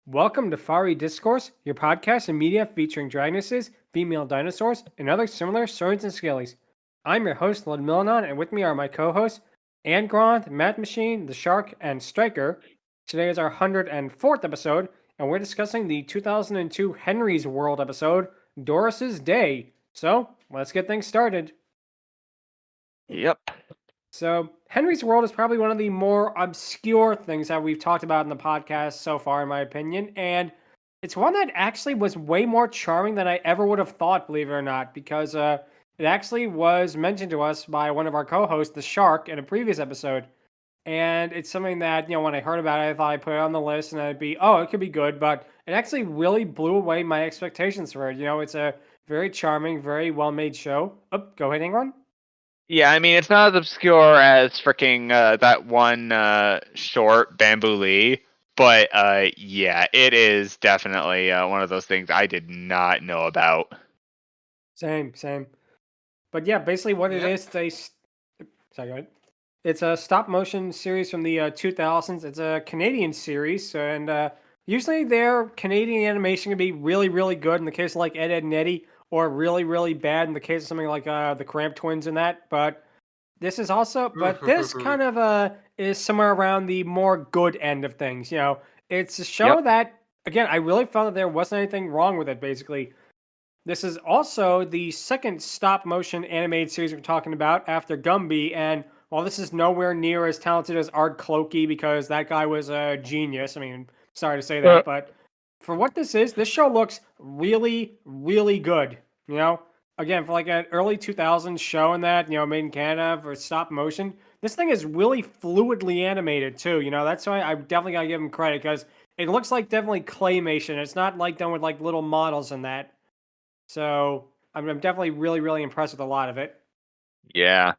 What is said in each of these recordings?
Welcome to Fiery Discourse, your podcast and media featuring dragonesses, female dinosaurs, and other similar saurians and scalies. I'm your host, Ludmillanon, and with me are my co-hosts, Angron, Mathmachine, the Shark, and Stryker. Today is our 104th episode, and we're discussing the 2002 Henry's World episode, Doris's Day. So, let's get things started. Yep. So, Henry's World is probably one of the more obscure things that we've talked about in the podcast so far, in my opinion. And it's one that actually was way more charming than I ever would have thought, believe it or not, because it actually was mentioned to us by one of our co hosts, the Shark, in a previous episode. And it's something that, when I heard about it, I thought I'd put it on the list and I'd be, oh, it could be good. But it actually really blew away my expectations for it. It's a very charming, very well made show. Oh, go ahead, Angron. Yeah, I mean, it's not as obscure as freaking that one short, Bamboo Lee, but yeah, it is definitely one of those things I did not know about. Same. But yeah, basically what it is, sorry, go ahead. It's a stop motion series from the 2000s. It's a Canadian series, and usually their Canadian animation can be really, really good in the case of like Ed, Edd and Eddy, or really, really bad in the case of something like the Cramp Twins and that. But this is also, but this kind of is somewhere around the more good end of things. It's a show that, again, I really felt that there wasn't anything wrong with it. Basically, this is also the second stop motion animated series we're talking about after Gumby, and while this is nowhere near as talented as Art Clokey, because that guy was a genius. I mean, sorry to say that, but for what this is, this show looks really, really good. Again, for like an early 2000s show and that, made in Canada for stop motion, this thing is really fluidly animated too. That's why I definitely gotta give him credit, because it looks like definitely claymation. It's not like done with like little models and that. So I'm definitely really, really impressed with a lot of it. Yeah.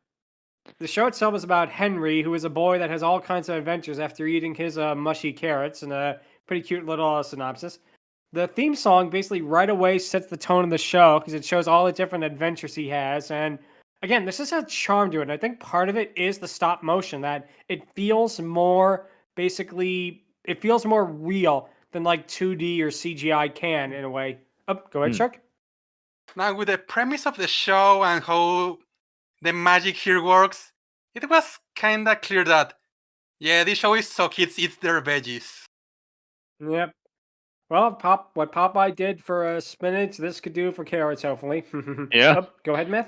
The show itself is about Henry, who is a boy that has all kinds of adventures after eating his mushy carrots, and a pretty cute little synopsis. The theme song basically right away sets the tone of the show because it shows all the different adventures he has. And again, this is a charm to it. And I think part of it is the stop motion, that it feels more it feels more real than like 2D or CGI can in a way. Oh, go ahead, Shark. Now, with the premise of the show and how the magic here works, it was kinda clear that, yeah, this show is so kids eat their veggies. Yep. Well, what Popeye did for spinach, this could do for carrots, hopefully. Yeah. Oh, go ahead, Myth.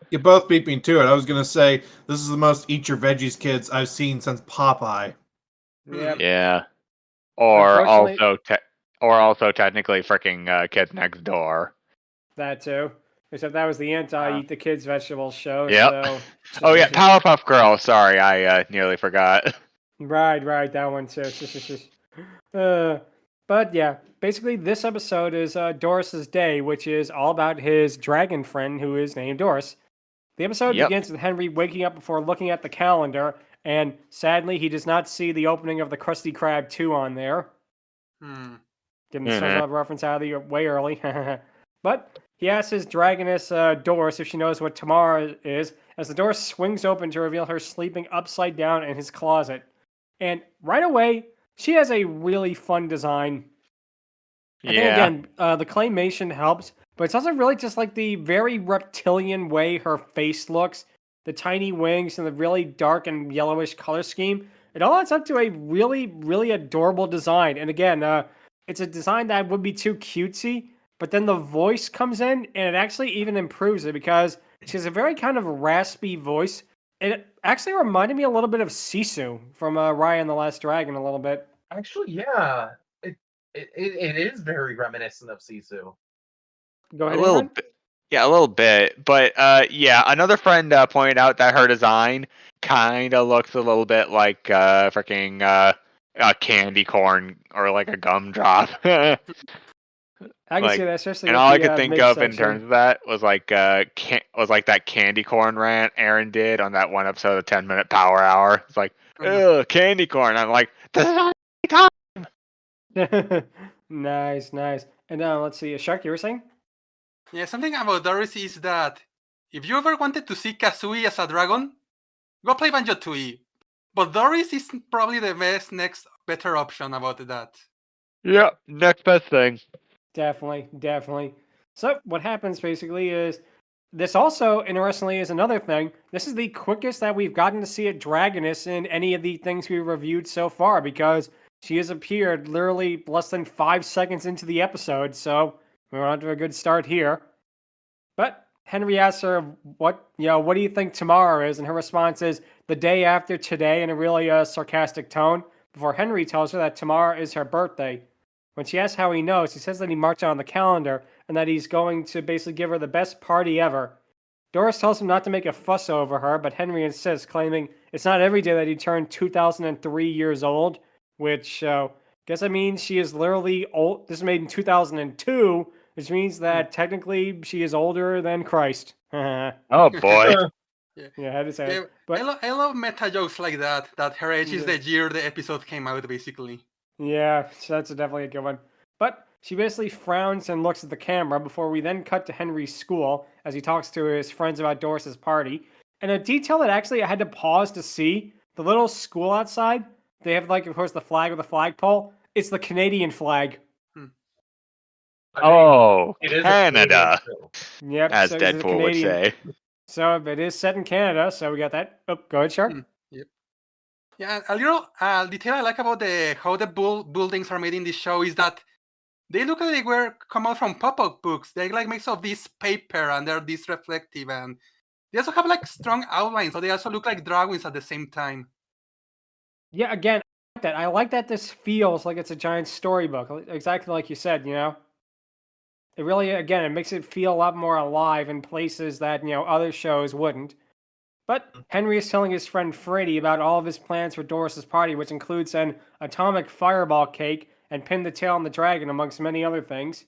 You both beat me to it. I was going to say, this is the most eat your veggies kids I've seen since Popeye. Yep. Yeah. Or Unfortunately- also technically freaking Kids Next Door. That too. Except that was the anti-eat the kids vegetables show. Yep. So... Oh yeah, Powerpuff Girls. Sorry, I nearly forgot. Right, that one too. But yeah, basically this episode is Doris's Day, which is all about his dragon friend who is named Doris. The episode begins with Henry waking up before looking at the calendar, and sadly he does not see the opening of the Krusty Krab 2 on there. Getting the SpongeBob reference out of the way early. But he asks his dragoness Doris if she knows what tomorrow is, as the door swings open to reveal her sleeping upside down in his closet. And right away, she has a really fun design. I think, again, the claymation helps, but it's also really just like the very reptilian way her face looks, the tiny wings, and the really dark and yellowish color scheme. It all adds up to a really, really adorable design. And again, it's a design that would be too cutesy, but then the voice comes in, and it actually even improves it, because she has a very kind of raspy voice. It actually reminded me a little bit of Sisu from Raya and the Last Dragon a little bit. Actually, yeah. It is very reminiscent of Sisu. Go ahead, a little bit. Yeah, a little bit. But yeah, another friend pointed out that her design kind of looks a little bit like freaking a candy corn or like a gumdrop. I can see that, especially. And with all the, I could think of in terms of that was like that candy corn rant Aaron did on that one episode of 10-Minute Power Hour. It's like, ugh, candy corn. I'm like, this is not time. Nice. And let's see, Shark, you were saying? Yeah, something about Doris is that if you ever wanted to see Kazooie as a dragon, go play Banjo-Tooie. But Doris is probably the next better option about that. Yep, next best thing. Definitely, definitely. So what happens basically is this also, interestingly, is another thing. This is the quickest that we've gotten to see a Dragoness in any of the things we've reviewed so far because she has appeared literally less than 5 seconds into the episode, so we're on to a good start here. But Henry asks her, what do you think tomorrow is? And her response is, the day after today, in a really sarcastic tone, before Henry tells her that tomorrow is her birthday. When she asks how he knows, he says that he marked it on the calendar and that he's going to basically give her the best party ever. Doris tells him not to make a fuss over her, but Henry insists, claiming it's not every day that he turned 2003 years old, which guess that means she is literally old. This is made in 2002, which means that technically she is older than Christ. Oh boy. Yeah, I had to say Yeah, it. But I love meta jokes like that. That her age is Yeah. the year the episode came out, basically. yeah, so that's definitely a good one. But she basically frowns and looks at the camera before we then cut to Henry's school as he talks to his friends about Doris's party. And a detail that actually I had to pause to see, the little school outside, they have, like, of course, the flag with the flagpole. It's the Canadian flag. I mean, Oh, it is a Canada, Canadian show. Yep, as so it's a Deadpool would Canadian. say. So it is set in Canada, so we got that. Oh, go ahead, Shark. Yeah, a little detail I like about how the buildings are made in this show is that they look like they were come out from pop-up books. They're like made of this paper and they're this reflective, and they also have like strong outlines, so they also look like drawings at the same time. Yeah, again, I like that. I like that this feels like it's a giant storybook, exactly like you said, you know? It really, again, it makes it feel a lot more alive in places that, other shows wouldn't. But Henry is telling his friend Freddy about all of his plans for Doris's party, which includes an atomic fireball cake and pin the tail on the dragon, amongst many other things.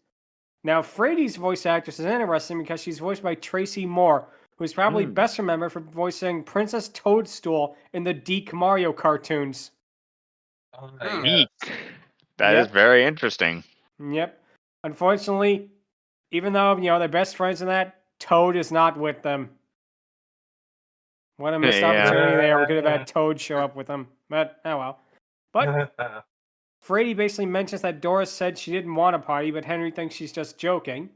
Now, Freddy's voice actress is interesting because she's voiced by Tracy Moore, who is probably best remembered for voicing Princess Toadstool in the Deke Mario cartoons. Oh, Eek. yes. That is Yep. very interesting. Yep. Unfortunately, even though, they're best friends in that, Toad is not with them. What a missed Yeah. opportunity there. We could have had Toad show up with them. But, oh well. But Freddy basically mentions that Doris said she didn't want a party, but Henry thinks she's just joking.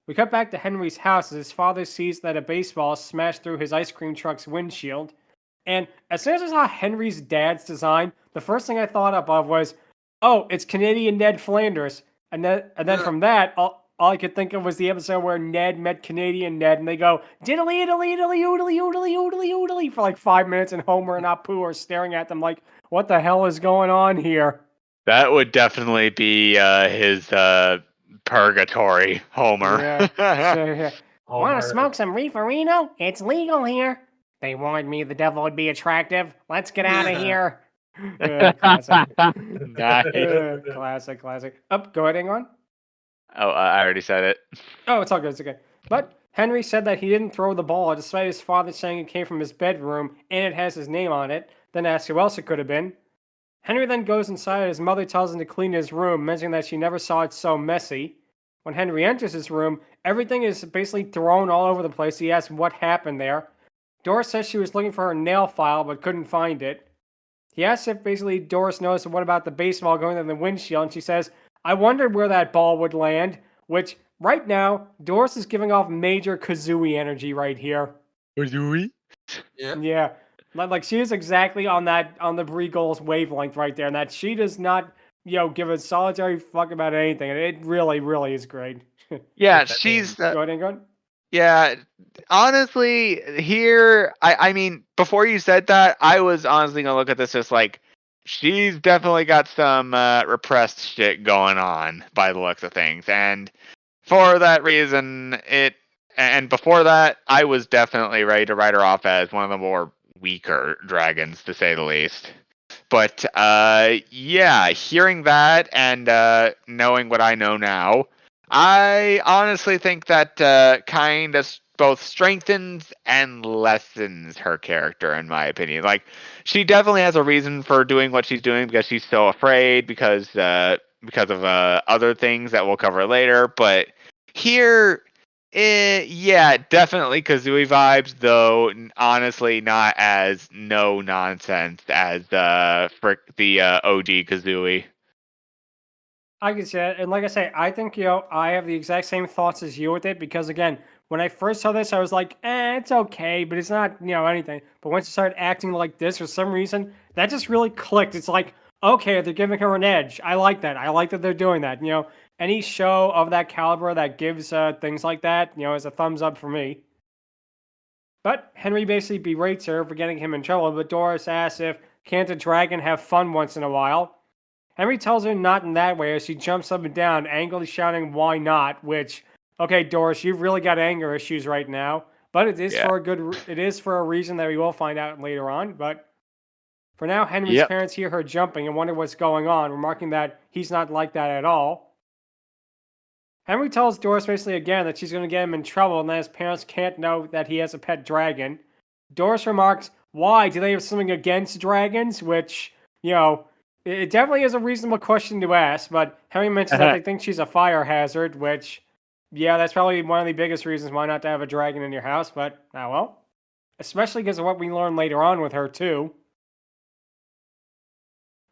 We cut back to Henry's house as his father sees that a baseball smashed through his ice cream truck's windshield. And as soon as I saw Henry's dad's design, the first thing I thought up of was, oh, it's Canadian Ned Flanders. And then from that, all I could think of was the episode where Ned met Canadian Ned, and they go, diddly, diddly, diddly, oodly, oodly, oodly, oodly, for like 5 minutes, and Homer and Apu are staring at them like, what the hell is going on here? That would definitely be his purgatory, Homer. Yeah. So, yeah. Want Homer. to smoke some reeferino? It's legal here. They warned me the devil would be attractive. Let's get out of here. Classic. Nice. Classic. Up, go ahead, Angron. Oh, I already said it. Oh, it's all good. It's okay. But Henry said that he didn't throw the ball, despite his father saying it came from his bedroom and it has his name on it. Then asks who else it could have been. Henry then goes inside. His mother tells him to clean his room, mentioning that she never saw it so messy. When Henry enters his room, everything is basically thrown all over the place. He asks what happened there. Doris says she was looking for her nail file but couldn't find it. He asks if basically Doris knows what about the baseball going in the windshield, and she says, I wondered where that ball would land, which right now, Doris is giving off major Kazooie energy right here. Kazooie? Yeah. Yeah. Like she is exactly on the Breagol's wavelength right there, and that she does not, give a solitary fuck about anything. And it really, really is great. Yeah, That she's. Go ahead, Angron. Yeah, honestly, here, I mean, before you said that, I was honestly gonna look at this as like, she's definitely got some repressed shit going on by the looks of things, and for that reason, and before that, I was definitely ready to write her off as one of the more weaker dragons, to say the least. But yeah, hearing that and knowing what I know now, I honestly think that kind of both strengthens and lessens her character, in my opinion. Like, she definitely has a reason for doing what she's doing because she's so afraid because of other things that we'll cover later. But here, Yeah, definitely Kazooie vibes, though honestly not as no nonsense as the OG Kazooie. I can see it. And like I say, I think, I have the exact same thoughts as you with it because, again, when I first saw this, I was like, it's okay, but it's not, anything. But once it started acting like this for some reason, that just really clicked. It's like, okay, they're giving her an edge. I like that. I like that they're doing that. Any show of that caliber that gives things like that, is a thumbs up for me. But Henry basically berates her for getting him in trouble, but Doris asks if can't a dragon have fun once in a while? Henry tells her not in that way as she jumps up and down, angrily shouting, "Why not?" Which, okay, Doris, you've really got anger issues right now. But it is it is for a reason that we will find out later on. But for now, Henry's Yep. parents hear her jumping and wonder what's going on, remarking that he's not like that at all. Henry tells Doris basically again that she's going to get him in trouble and that his parents can't know that he has a pet dragon. Doris remarks, "Why? Do they have something against dragons?" Which, it definitely is a reasonable question to ask, but Henry mentions that they think she's a fire hazard, which, yeah, that's probably one of the biggest reasons why not to have a dragon in your house, but, well. Especially because of what we learn later on with her, too.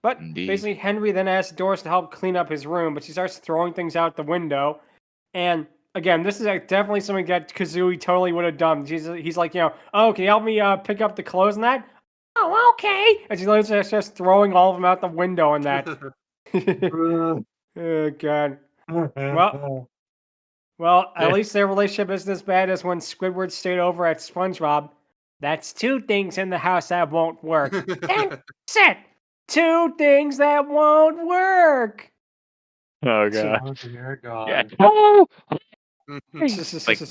But, Indeed. basically, Henry then asks Doris to help clean up his room, but she starts throwing things out the window, and, again, this is definitely something that Kazooie totally would have done. He's like, "Oh, can you help me pick up the clothes and that?" "Oh, okay." And she literally just throwing all of them out the window and that. Oh, God. Well, at least their relationship isn't as bad as when Squidward stayed over at SpongeBob. "That's two things in the house that won't work." And set! Two things that won't work! Oh god. Oh dear God. Yeah. Oh! Like,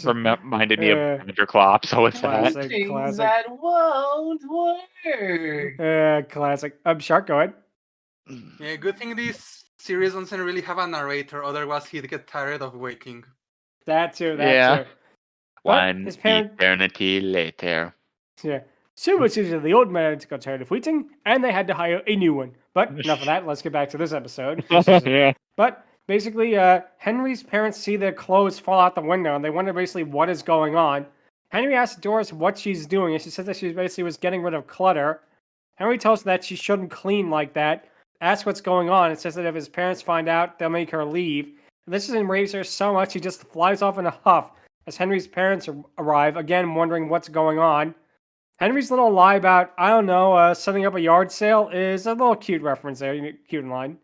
Reminded me of Thunderclop, so it's that. Classic, Things classic. that won't work. Classic. Shark, go ahead. Yeah, good thing this series doesn't really have a narrator, otherwise he'd get tired of waiting. That too, Yeah. too. But One his parent, eternity later. yeah. So the old man got tired of waiting, and they had to hire a new one. But enough of that. Let's get back to this episode. Yeah. But basically, Henry's parents see their clothes fall out the window, and they wonder basically what is going on. Henry asks Doris what she's doing, and she says that she basically was getting rid of clutter. Henry tells her that she shouldn't clean like that. Asks what's going on, and says that if his parents find out, they'll make her leave. And this has enraged her so much, she just flies off in a huff as Henry's parents arrive, again wondering what's going on. Henry's little lie about, I don't know, setting up a yard sale is a little cute reference there, cute line.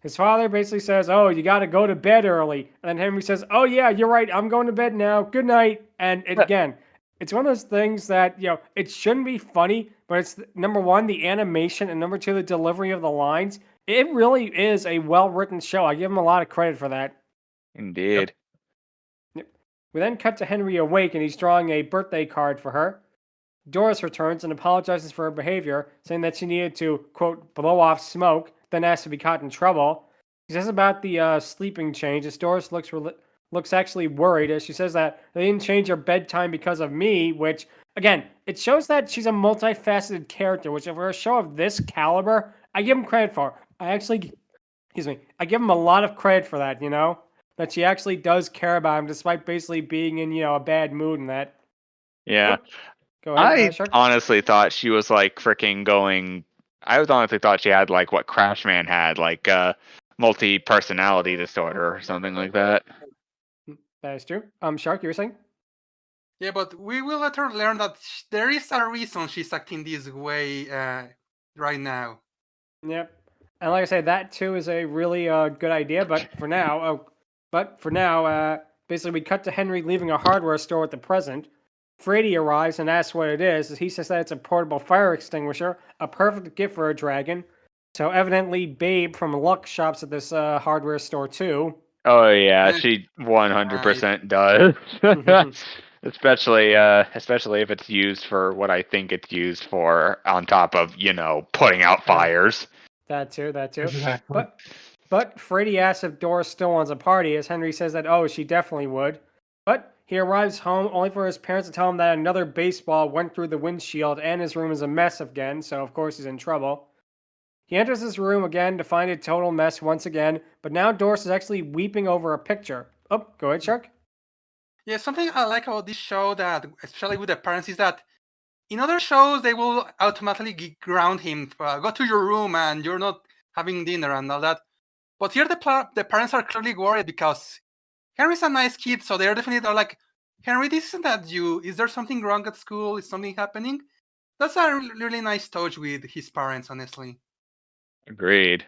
His father basically says, "Oh, you got to go to bed early." And then Henry says, "Oh, yeah, you're right. I'm going to bed now. Good night." And again, it's one of those things that, it shouldn't be funny, but it's, number one, the animation, and number two, the delivery of the lines. It really is a well-written show. I give him a lot of credit for that. Indeed. Yep. We then cut to Henry awake, and he's drawing a birthday card for her. Doris returns and apologizes for her behavior, saying that she needed to, quote, blow off smoke, then asked to be caught in trouble. She says about the sleeping change, as Doris looks actually worried, as she says that they didn't change her bedtime because of me, which, again, it shows that she's a multifaceted character, which for a show of this caliber, I give him credit for. I give him a lot of credit for that, that she actually does care about him, despite basically being in, a bad mood and that. Yeah. Go ahead, I Shark. honestly thought she was like freaking going. I honestly thought she had like what Crashman had, like multi-personality disorder or something like that. That is true. Shark, you were saying? Yeah, but we will later learn that there is a reason she's acting this way right now. Yep. And like I said, that too is a really good idea. But for now, basically we cut to Henry leaving a hardware store with the present. Freddy arrives and asks what it is. He says that it's a portable fire extinguisher, a perfect gift for a dragon. So evidently, Babe from Luck shops at this hardware store too. Oh yeah, she 100% does. especially if it's used for what I think it's used for, on top of putting out fires. That too. Exactly. But Freddy asks if Doris still wants a party, as Henry says that she definitely would. But he arrives home only for his parents to tell him that another baseball went through the windshield and his room is a mess again, so of course he's in trouble. He enters his room again to find a total mess once again, but now Doris is actually weeping over a picture. Oh, go ahead, Shark. Yeah, something I like about this show, that especially with the parents, is that in other shows they will automatically ground him. Go to your room and you're not having dinner and all that. But here the parents are clearly worried because Henry's a nice kid, so they're definitely like, Henry, this isn't that you. Is there something wrong at school? Is something happening? That's a really nice touch with his parents, honestly. Agreed.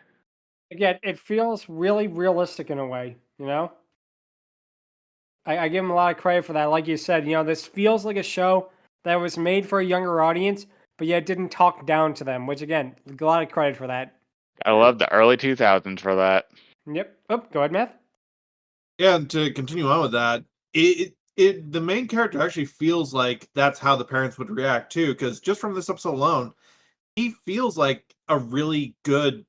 Again, it feels really realistic in a way, you know? I give him a lot of credit for that. Like you said, this feels like a show that was made for a younger audience, but yet didn't talk down to them, which, again, a lot of credit for that. I love the early 2000s for that. Yep. Oh, go ahead, Matt. Yeah, and to continue on with that, the main character actually feels like that's how the parents would react too, because just from this episode alone, he feels like a really good,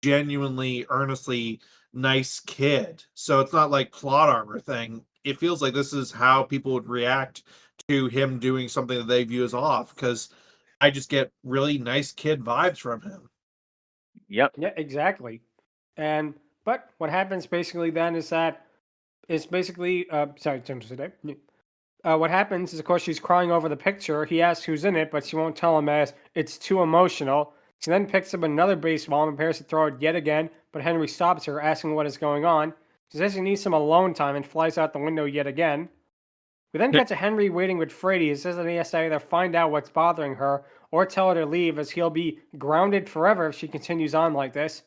genuinely, earnestly nice kid. So it's not like plot armor thing. It feels like this is how people would react to him doing something that they view as off, because I just get really nice kid vibes from him. Yep. Yeah, exactly. But what happens basically then is that it's basically sorry, James today. What happens is, of course, she's crying over the picture. He asks who's in it, but she won't tell him as it's too emotional. She then picks up another baseball and prepares to throw it yet again, but Henry stops her, asking what is going on. She says she needs some alone time and flies out the window yet again. We then cut to Henry waiting with Frady. He says that he has to either find out what's bothering her or tell her to leave, as he'll be grounded forever if she continues on like this.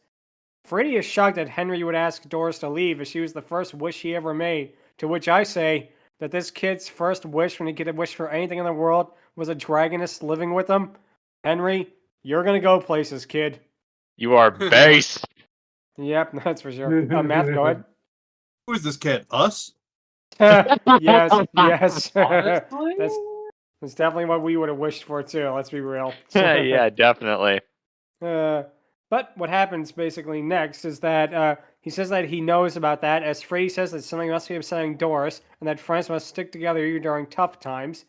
Frady is shocked that Henry would ask Doris to leave, as she was the first wish he ever made, to which I say that this kid's first wish when he could have wished for anything in the world was a dragoness living with him. Henry, you're gonna go places, kid. You are base. Yep, that's for sure. Math, go ahead. Who is this kid? Us? Yes. Honestly? That's definitely what we would have wished for too. Let's be real. Yeah, definitely. But what happens basically next is that he says that he knows about that, as Frady says that something must be upsetting Doris, and that friends must stick together even during tough times.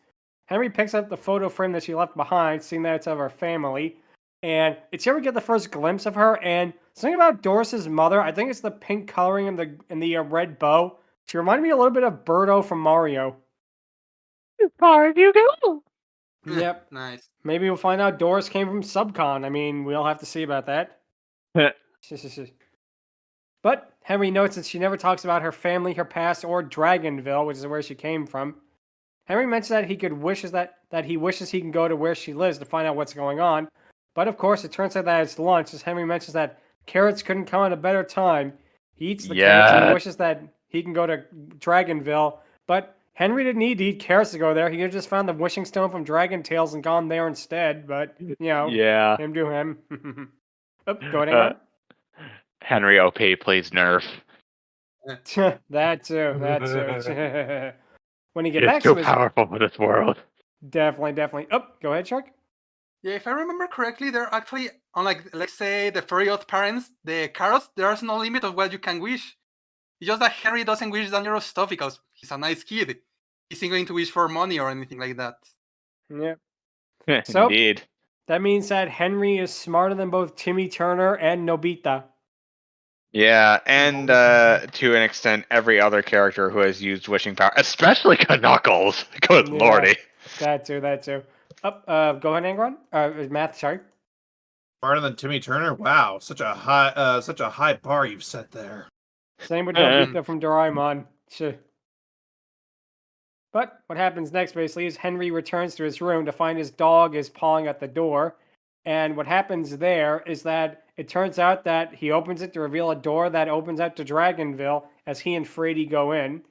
Henry picks up the photo frame that she left behind, seeing that it's of her family, and it's here we get the first glimpse of her. And something about Doris's mother, I think it's the pink coloring in the red bow. She reminded me a little bit of Birdo from Mario. As far as you go. Yep. Nice. Maybe we'll find out Doris came from Subcon. I mean, we'll have to see about that. But Henry notes that she never talks about her family, her past, or Dragonville, which is where she came from. Henry mentions that he wishes he can go to where she lives to find out what's going on. But of course, it turns out that it's lunch, as Henry mentions that carrots couldn't come at a better time. He eats the carrots and he wishes that he can go to Dragonville. But Henry didn't need to eat carrots to go there. He could have just found the wishing stone from Dragon Tales and gone there instead. But, Yeah. him do him. Oh, go ahead, Angron. Henry OP, please nerf. That too. When he get It's back too to his... powerful for this world. Definitely. Oh, go ahead, Shark. Yeah, if I remember correctly, they're actually, unlike, let's say, the fairy odd parents, the carrots, there's no limit of what you can wish. It's just that Henry doesn't wish dangerous stuff because he's a nice kid. He's not going to wish for money or anything like that. Yeah. So, Indeed. that means that Henry is smarter than both Timmy Turner and Nobita. Yeah, and to an extent, every other character who has used wishing power, especially Knuckles. Good Yeah. lordy. That too. Go ahead, Angron. Math, sorry. Smarter than Timmy Turner? Wow, such a high bar you've set there. Same with Nobita from Doraemon. Shit. But what happens next, basically, is Henry returns to his room to find his dog is pawing at the door. And what happens there is that it turns out that he opens it to reveal a door that opens out to Dragonville as he and Frady go in.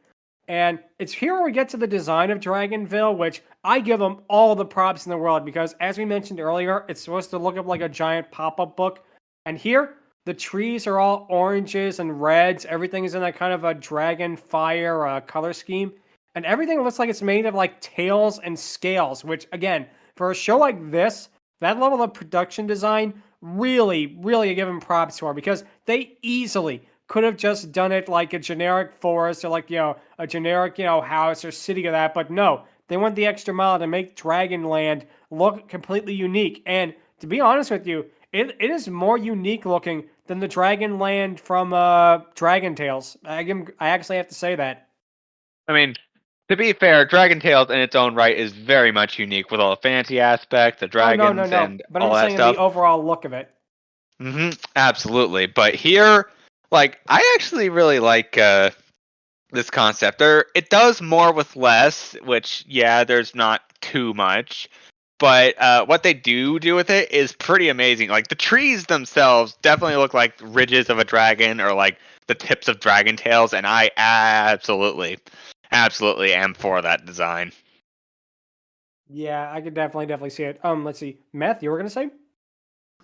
And it's here where we get to the design of Dragonville, which I give them all the props in the world because, as we mentioned earlier, it's supposed to look up like a giant pop-up book. And here, the trees are all oranges and reds. Everything is in that kind of a dragon fire color scheme. And everything looks like it's made of like tails and scales, which, again, for a show like this, that level of production design, really, really give them props for, because they easily could have just done it like a generic forest or like, a generic, house or city or that. But no, they went the extra mile to make Dragonland look completely unique. And to be honest with you, it is more unique looking than the Dragonland from Dragon Tales. I actually have to say that. I mean, To be fair, Dragon Tales in its own right is very much unique with all the fantasy aspects, the Oh, dragons, no. and But all I'm that saying stuff. the overall look of it. Absolutely. But here, like, I actually really like this concept. It does more with less, which, yeah, there's not too much. But what they do with it is pretty amazing. Like, the trees themselves definitely look like ridges of a dragon or, like, the tips of dragon tails, and I absolutely am for that design. Yeah, I could definitely see it. Let's see. Meth, you were going to say?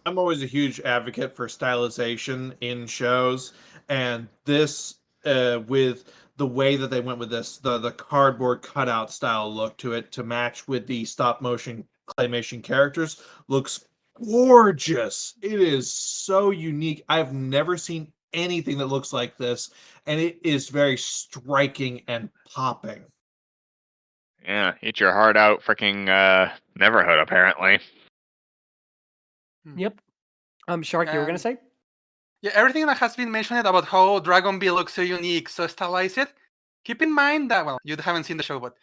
I'm always a huge advocate for stylization in shows, and this, with the way that they went with this, the cardboard cutout style look to it to match with the stop motion claymation characters, looks gorgeous. It is so unique. I've never seen anything that looks like this, and it is very striking and popping. Yeah, eat your heart out, freaking Neverhood, apparently. Yep. Shark, you were going to say? Yeah, everything that has been mentioned about how Dragon Bee looks so unique, so stylized. Keep in mind that, well, you haven't seen the show, but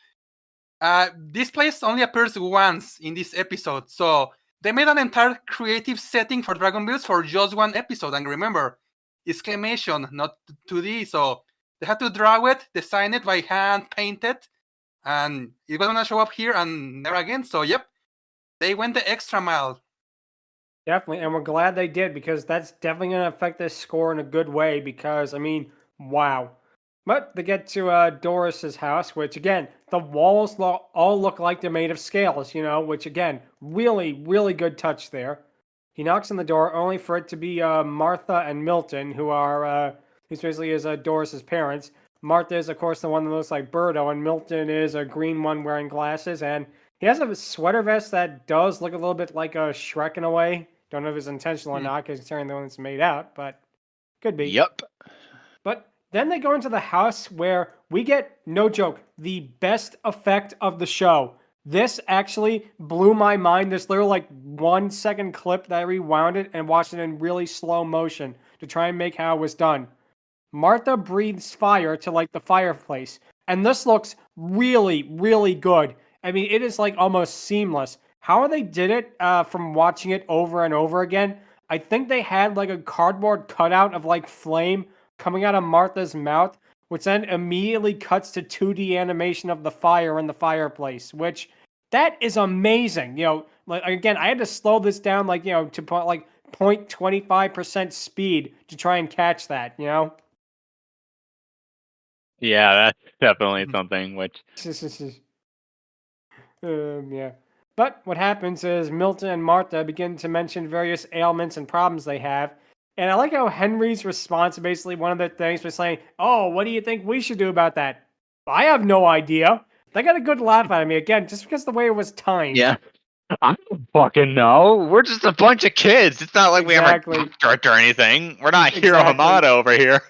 this place only appears once in this episode, so they made an entire creative setting for Dragon Balls for just one episode. And remember, it's claymation, not 2D, so they had to draw it, design it by hand, paint it, and it was gonna show up here and never again. So yep, they went the extra mile. Definitely, and we're glad they did because that's definitely going to affect this score in a good way because, I mean, wow. But they get to Doris's house, which, again, the walls all look like they're made of scales, which, again, really good touch there. He knocks on the door only for it to be Martha and Milton, who are, who's basically is Doris's parents. Martha is, of course, the one that looks like Birdo, and Milton is a green one wearing glasses, and he has a sweater vest that does look a little bit like a Shrek in a way. Don't know if it's intentional or not, considering the one that's made out, but could be. Yep. But then they go into the house where we get, no joke, the best effect of the show. This actually blew my mind. This literally like 1 second clip that I rewound it and watched it in really slow motion to try and make how it was done. Martha breathes fire to like the fireplace, and this looks really good. I mean, it is like almost seamless. How they did it from watching it over and over again, I think they had like a cardboard cutout of like flame coming out of Martha's mouth, which then immediately cuts to 2D animation of the fire in the fireplace, which that is amazing. Like again, I had to slow this down like, to like 0.25% speed to try and catch that, Yeah, that's definitely something which... Yeah. But what happens is Milton and Martha begin to mention various ailments and problems they have. And I like how Henry's response, basically one of the things was saying, "Oh, what do you think we should do about that?" I have no idea. They got a good laugh out of me, again, just because the way it was timed. Yeah. I don't fucking know. We're just a bunch of kids. It's not like we have a director or anything. We're not Hiro Hamada over here.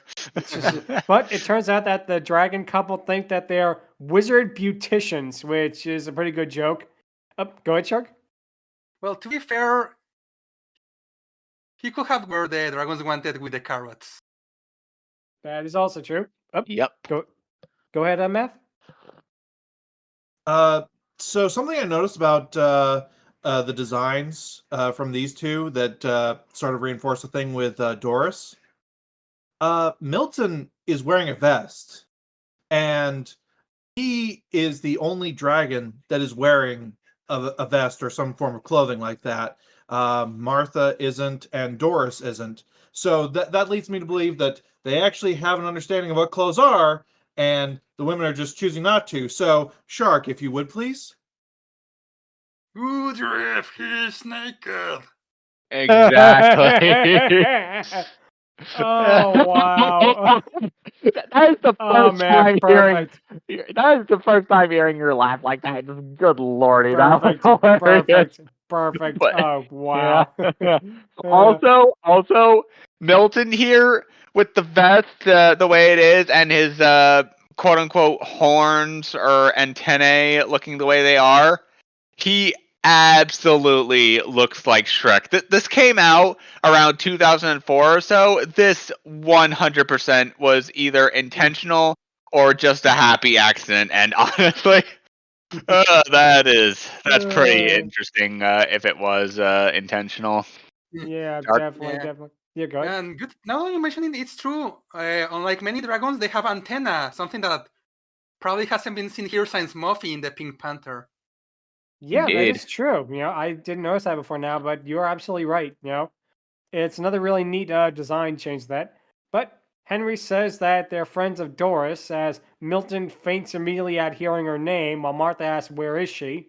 But it turns out that the dragon couple think that they're wizard beauticians, which is a pretty good joke. Go ahead, Shark. Well, to be fair, he could have where the dragons wanted with the carrots. That is also true. Yep. Go ahead, Math. So something I noticed about the designs from these two that sort of reinforce the thing with Doris. Milton is wearing a vest, and he is the only dragon that is wearing a vest or some form of clothing like that. Martha isn't, and Doris isn't. So that leads me to believe that they actually have an understanding of what clothes are, and the women are just choosing not to. So, Shark, if you would, please. Woodruff, he's naked. Exactly. Oh, wow. That is the first time hearing. Perfect. That is the first time hearing your laugh like that. Good lordy, Perfect. that was hilarious. Perfect. But- Oh, wow. Yeah. Also, Milton here with the vest, the way it is, and his quote unquote horns or antennae looking the way they are, he absolutely looks like Shrek. This came out around 2004 or so. This 100% was either intentional or just a happy accident. And honestly, that's pretty interesting. If it was intentional. Yeah, Dark. definitely, Yeah. definitely. Yeah, go ahead. And good. Now that you mention it, it's true. Unlike many dragons, they have antenna, something that probably hasn't been seen here since Muffy in the Pink Panther. Yeah, that Indeed. is true. I didn't notice that before now, but you're absolutely right. It's another really neat design change to that. But Henry says that they're friends of Doris, as Milton faints immediately at hearing her name, while Martha asks, "Where is she?"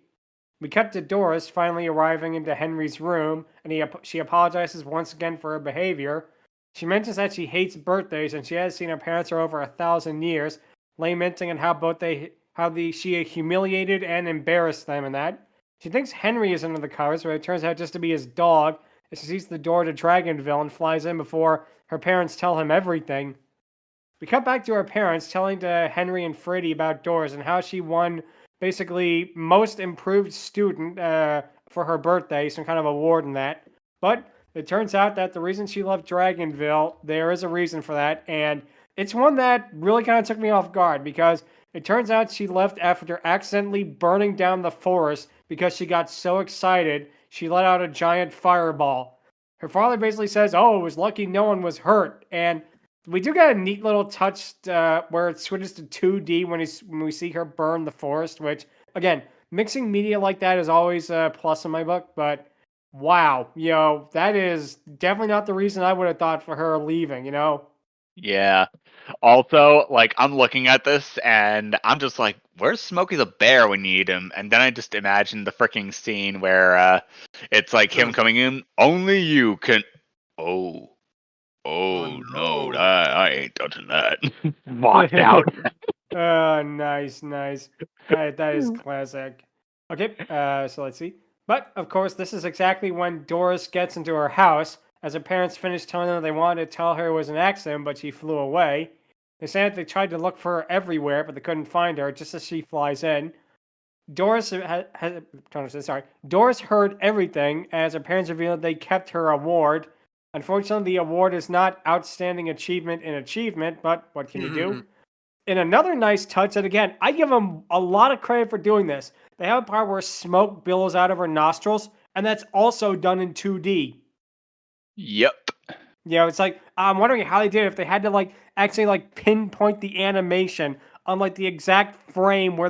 We cut to Doris finally arriving into Henry's room, and she apologizes once again for her behavior. She mentions that she hates birthdays and she has seen her parents for over 1,000 years, lamenting on she humiliated and embarrassed them in that. She thinks Henry is under the covers, but it turns out just to be his dog, as she sees the door to Dragonville and flies in before her parents tell him everything. We cut back to her parents telling to Henry and Freddie about Doris and how she won basically most improved student for her birthday, some kind of award in that. But it turns out that the reason she left Dragonville, there is a reason for that, and it's one that really kind of took me off guard because it turns out she left after accidentally burning down the forest because she got so excited she let out a giant fireball. Her father basically says, "Oh, it was lucky no one was hurt," and we do get a neat little touch where it switches to 2D when we see her burn the forest, which, again, mixing media like that is always a plus in my book, but wow, that is definitely not the reason I would have thought for her leaving, Yeah. Also, like, I'm looking at this and I'm just like, where's Smokey the Bear when you need him? And then I just imagine the freaking scene where it's like him coming in. Only you can. Oh no, no. I ain't touching that. Walked out. Nice. That is classic. Okay, so let's see. But, of course, this is exactly when Doris gets into her house, as her parents finish telling her they wanted to tell her it was an accident, but she flew away. They say that they tried to look for her everywhere, but they couldn't find her just as she flies in. Doris Doris heard everything as her parents revealed they kept her award. Unfortunately, the award is not outstanding achievement in achievement, but what can you do? In another nice touch, and again, I give them a lot of credit for doing this. They have a part where smoke billows out of her nostrils, and that's also done in 2D. Yep. It's like I'm wondering how they did it, if they had to actually pinpoint the animation on the exact frame where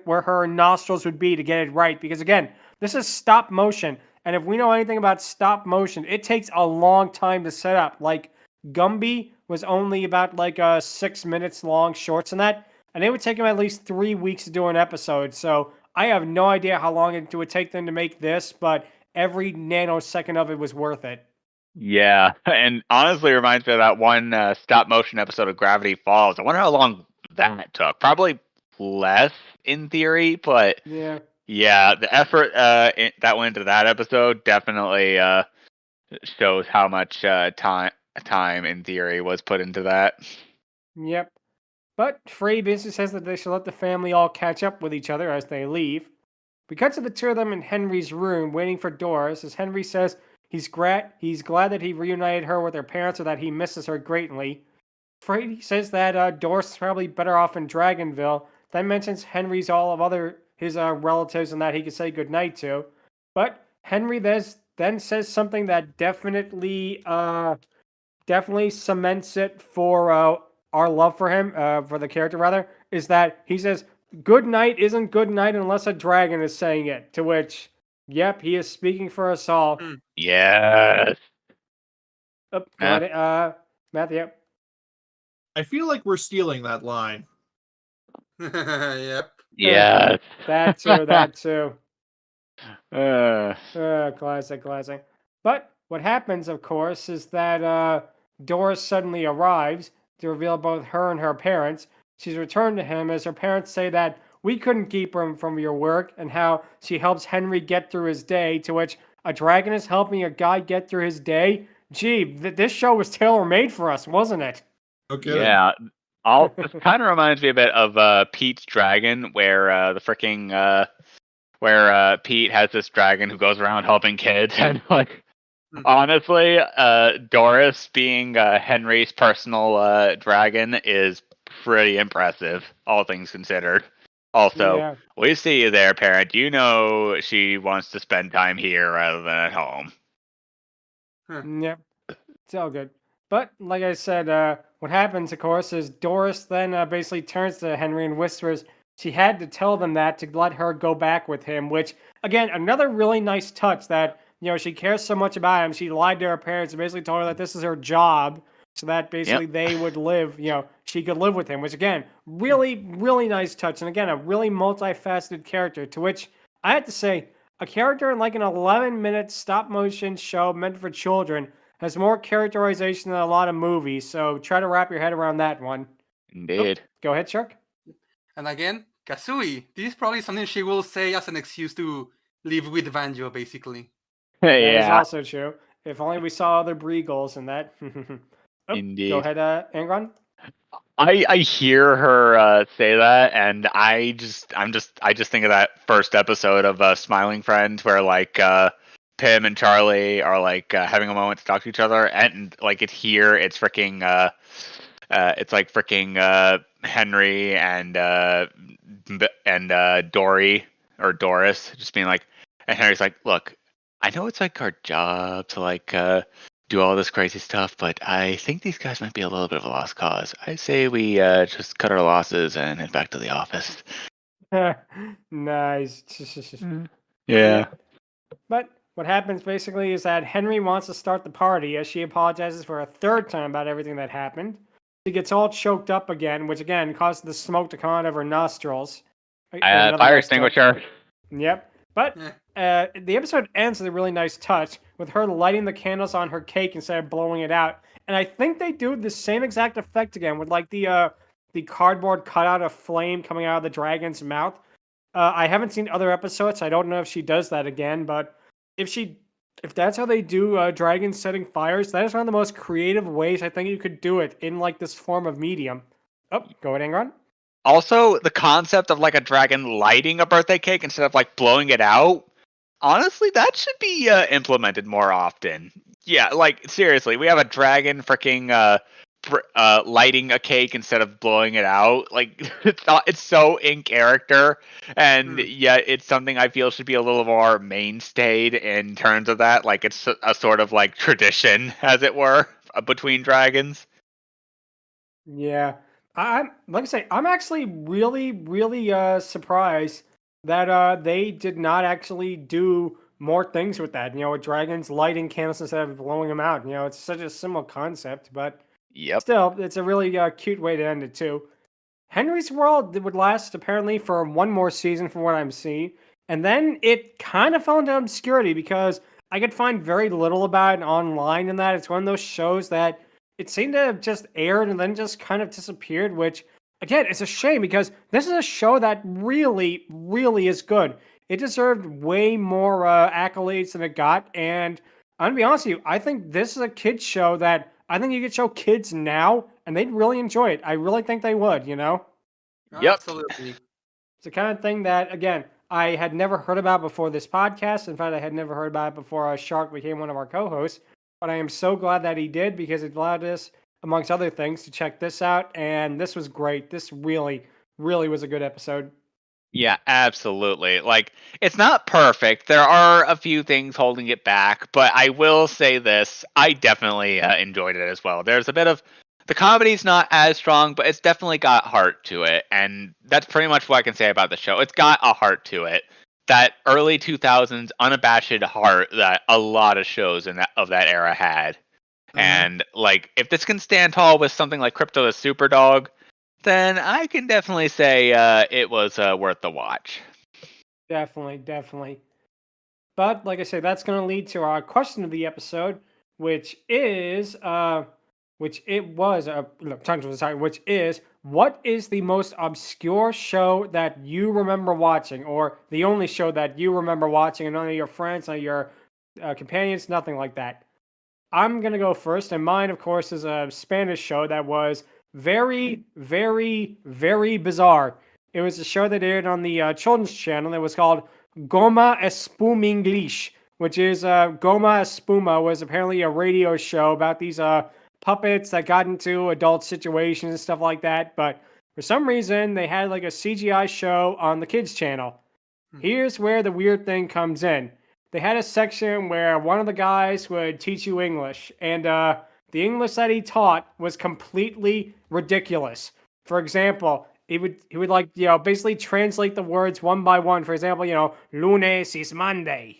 where her nostrils would be to get it right. Because again, this is stop motion, and if we know anything about stop motion, it takes a long time to set up. Like Gumby was only about 6 minutes long, shorts and that, and it would take them at least 3 weeks to do an episode. So I have no idea how long it would take them to make this, but every nanosecond of it was worth it. Yeah, and honestly, it reminds me of that one stop motion episode of Gravity Falls. I wonder how long that took. Probably less in theory, but Yeah. the effort that went into that episode definitely shows how much time in theory was put into that. Yep. But Frey basically says that they should let the family all catch up with each other as they leave. We cut to the two of them in Henry's room waiting for Doris, as Henry says he's glad that he reunited her with her parents or that he misses her greatly. Frey says that Doris is probably better off in Dragonville, then mentions Henry's all of his relatives and that he could say goodnight to. But Henry then says something that definitely cements it for our love for him, for the character rather, is that he says, "Good night isn't good night unless a dragon is saying it." To which, yep, he is speaking for us all. Yes. Matt, yep. I feel like we're stealing that line. Yep. Yes. That too. Classic. But what happens, of course, is that Doris suddenly arrives to reveal both her and her parents. She's returned to him as her parents say that we couldn't keep her from your work, and how she helps Henry get through his day, to which a dragon is helping a guy get through his day. Gee, this show was tailor-made for us, wasn't it? Okay. Yeah. This kind of reminds me a bit of Pete's Dragon, where the freaking where Pete has this dragon who goes around helping kids, and honestly, Doris being Henry's personal dragon is pretty impressive, all things considered. Also, Yeah. we see you there, parent. You know she wants to spend time here rather than at home. Yep. It's all good. But like I said, what happens, of course, is Doris then basically turns to Henry and whispers she had to tell them that to let her go back with him. Which, again, another really nice touch that she cares so much about him. She lied to her parents and basically told her that this is her job, so that basically they would live. She could live with him. Which again, really, really nice touch, and again, a really multifaceted character. To which I have to say, a character in like an 11-minute stop motion show meant for children has more characterization than a lot of movies, so try to wrap your head around that one. Indeed. Go ahead, Shark. And again, Kazooie. This is probably something she will say as an excuse to live with Banjo, basically. That is Yeah, also true. If only we saw other Breegles in that. indeed. Go ahead, Angron. I hear her say that, and I just think of that first episode of Smiling Friends where like Pim and Charlie are like having a moment to talk to each other, and like it's freaking it's like freaking Henry and Dory or Doris just being like, and Henry's like, look, I know it's like our job to like do all this crazy stuff, but I think these guys might be a little bit of a lost cause. I say we just cut our losses and head back to the office. Nice. Yeah. But what happens basically is that Henry wants to start the party as she apologizes for a third time about everything that happened. She gets all choked up again, which again causes the smoke to come out of her nostrils. Another Fire nice touch. extinguisher. Yep. But the episode ends with a really nice touch with her lighting the candles on her cake instead of blowing it out. And I think they do the same exact effect again with like the cardboard cutout of flame coming out of the dragon's mouth. I haven't seen other episodes, so I don't know if she does that again. But if that's how they do dragons setting fires, that is one of the most creative ways I think you could do it in like this form of medium. Oh, go ahead, Angron. Also, the concept of like a dragon lighting a birthday cake instead of like blowing it out. Honestly, that should be implemented more often. Yeah, like seriously, we have a dragon freaking lighting a cake instead of blowing it out. Like it's so in character, and yet it's something I feel should be a little more mainstayed in terms of that. Like it's a sort of like tradition, as it were, between dragons. Yeah. I'm like I say, I'm actually really, really surprised that they did not actually do more things with that. With dragons lighting candles instead of blowing them out. It's such a simple concept, but Yep. still, it's a really cute way to end it too. Henry's World would last apparently for one more season, from what I'm seeing, and then it kind of fell into obscurity because I could find very little about it online. In that, it's one of those shows that it seemed to have just aired and then just kind of disappeared, which, again, it's a shame because this is a show that really, really is good. It deserved way more accolades than it got, and I'm going to be honest with you, I think this is a kid's show that I think you could show kids now, and they'd really enjoy it. I really think they would, Yep. Absolutely. It's the kind of thing that, again, I had never heard about before this podcast. In fact, I had never heard about it before Shark became one of our co-hosts. But I am so glad that he did because it allowed us, amongst other things, to check this out. And this was great. This really, really was a good episode. Yeah, absolutely. Like, it's not perfect. There are a few things holding it back, but I will say this. I definitely enjoyed it as well. There's a bit of... The comedy's not as strong, but it's definitely got heart to it. And that's pretty much what I can say about the show. It's got a heart to it. That early 2000s unabashed heart that a lot of shows of that era had. And like, if this can stand tall with something like Crypto the Superdog, then I can definitely say it was worth the watch. Definitely. But like I said, that's going to lead to our question of the episode, which is, what is the most obscure show that you remember watching, or the only show that you remember watching, and none of your friends, none of your companions, nothing like that? I'm going to go first, and mine, of course, is a Spanish show that was very, very, very bizarre. It was a show that aired on the children's channel. It was called Goma Espuma English, which is Goma Espuma was apparently a radio show about these puppets that got into adult situations and stuff like that. But for some reason, they had like a CGI show on the kids channel. Here's where the weird thing comes in. They had a section where one of the guys would teach you English, and the English that he taught was completely ridiculous. For example, he would like, basically translate the words one by one. For example, lunes is Monday,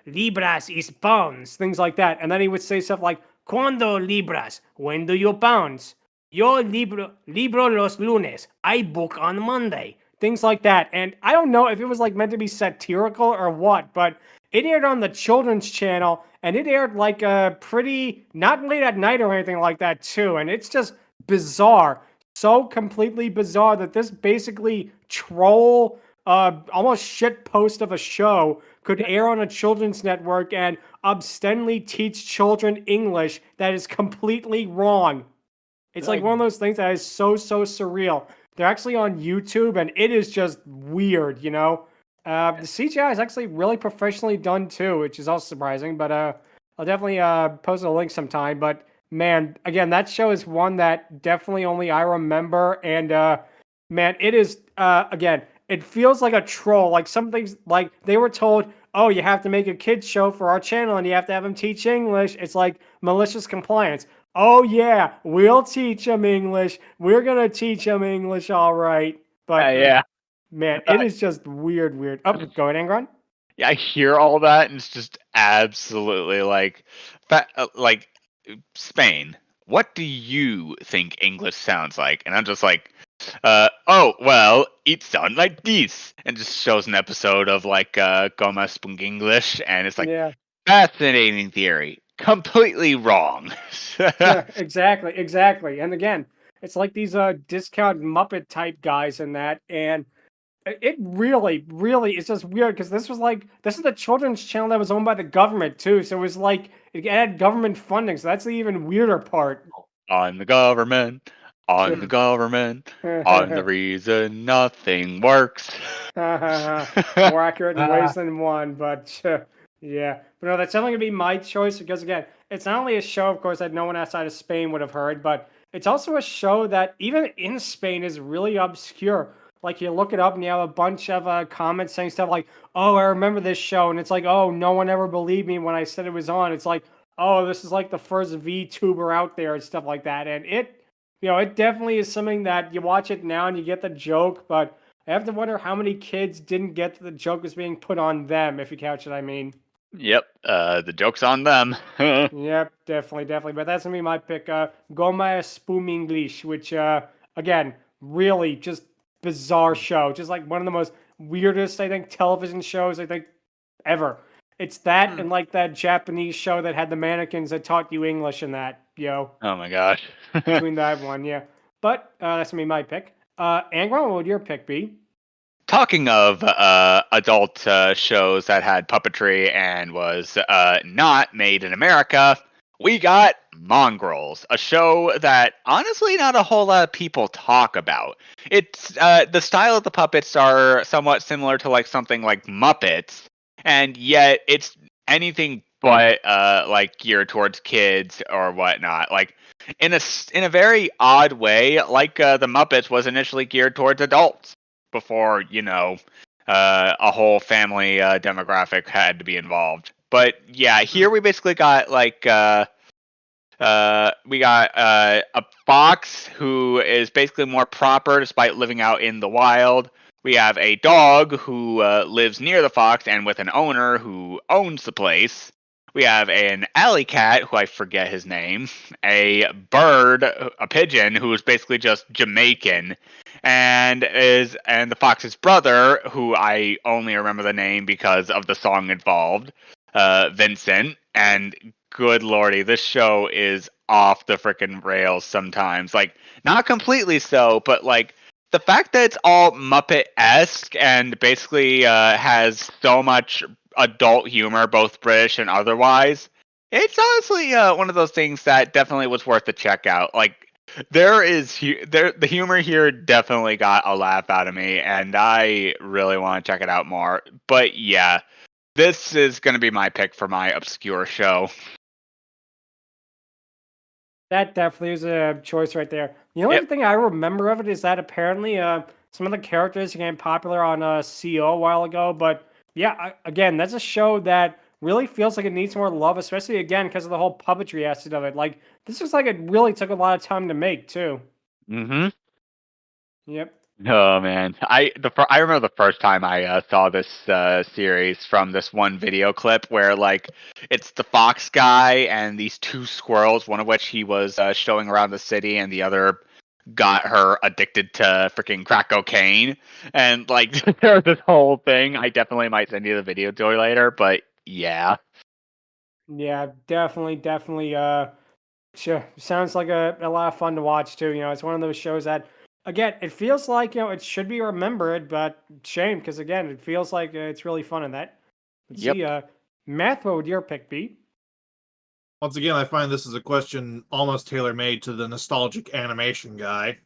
libras is pounds, things like that. And then he would say stuff like, cuando libras, when do you pounds? Yo libro los lunes, I book on Monday. Things like that. And I don't know if it was like meant to be satirical or what, but it aired on the children's channel, and it aired like pretty, not late at night or anything like that too. And it's just bizarre. So completely bizarre that this basically troll, almost shit post of a show could air on a children's network and obscenely teach children English that is completely wrong. It's like one of those things that is so surreal. They're actually on YouTube, and it is just weird, The CGI is actually really professionally done, too, which is also surprising. But I'll definitely post a link sometime. But, man, again, that show is one that definitely only I remember. And, man, it is, again, it feels like a troll. Like some things, like they were told, oh, you have to make a kids show for our channel, and you have to have them teach English. It's like malicious compliance. Oh, yeah, we'll teach them English. We're going to teach them English, all right. But, yeah. Man, it is just weird. Oh, go ahead, Angron. Yeah, I hear all that, and it's just absolutely like Spain. What do you think English sounds like? And I'm just like, oh, well, it sounds like this. And just shows an episode of like Goma Spunk English, and it's like, fascinating theory. Completely wrong. Yeah, exactly. And again, it's like these discount Muppet type guys in that, and it really is just weird because this is the children's channel that was owned by the government too, so it was like it had government funding, so that's the even weirder part. I'm the government. I'm the government. I'm the reason nothing works. More accurate in ways than one, but yeah. But no, that's definitely going to be my choice because, again, it's not only a show, of course, that no one outside of Spain would have heard, but it's also a show that even in Spain is really obscure. Like, you look it up and you have a bunch of comments saying stuff like, oh, I remember this show. And it's like, oh, no one ever believed me when I said it was on. It's like, oh, this is like the first VTuber out there and stuff like that. And it definitely is something that you watch it now and you get the joke, but I have to wonder how many kids didn't get the joke was being put on them, if you catch what I mean. Yep, the joke's on them. Yep, definitely. But that's going to be my pick, Goma Spoon English, which, again, really just bizarre show. Just like one of the most weirdest, I think, television shows, I think, ever. It's that and like that Japanese show that had the mannequins that taught you English and that, Oh my gosh. Between that one, yeah. But that's going to be my pick. Angron, what would your pick be? Talking of adult shows that had puppetry and was not made in America, we got Mongrels, a show that honestly not a whole lot of people talk about. It's the style of the puppets are somewhat similar to like something like Muppets, and yet it's anything but like geared towards kids or whatnot. Like in a very odd way, like the Muppets was initially geared towards adults before, a whole family demographic had to be involved. But yeah, here we basically got like we got a fox who is basically more proper despite living out in the wild. We have a dog who lives near the fox and with an owner who owns the place. We have an alley cat, who I forget his name, a bird, a pigeon, who is basically just Jamaican, and the fox's brother, who I only remember the name because of the song involved, Vincent. And good lordy, this show is off the frickin' rails sometimes. Like, not completely so, but like the fact that it's all Muppet-esque and basically has so much adult humor, both British and otherwise, it's honestly one of those things that definitely was worth a check out. Like, the humor here definitely got a laugh out of me, and I really want to check it out more. But yeah, this is going to be my pick for my obscure show. That definitely is a choice right there. The only Yep. thing I remember of it is that apparently some of the characters became popular on CO a while ago. But yeah, again, that's a show that really feels like it needs more love, especially again because of the whole puppetry aspect of it. Like this is like it really took a lot of time to make too. Mm-hmm. Yep. Oh man, I remember the first time I saw this series from this one video clip where like it's the fox guy and these two squirrels, one of which he was showing around the city, and the other got her addicted to freaking crack cocaine, and like there's this whole thing. I definitely might send you the video Joy later, but yeah. Yeah, definitely. Sure. Sounds like a lot of fun to watch too. You know, it's one of those shows that, again, it feels like it should be remembered, but shame because again, it feels like it's really fun in that. Let's Yep. see, Math, what would your pick be? Once again, I find this is a question almost tailor-made to the nostalgic animation guy.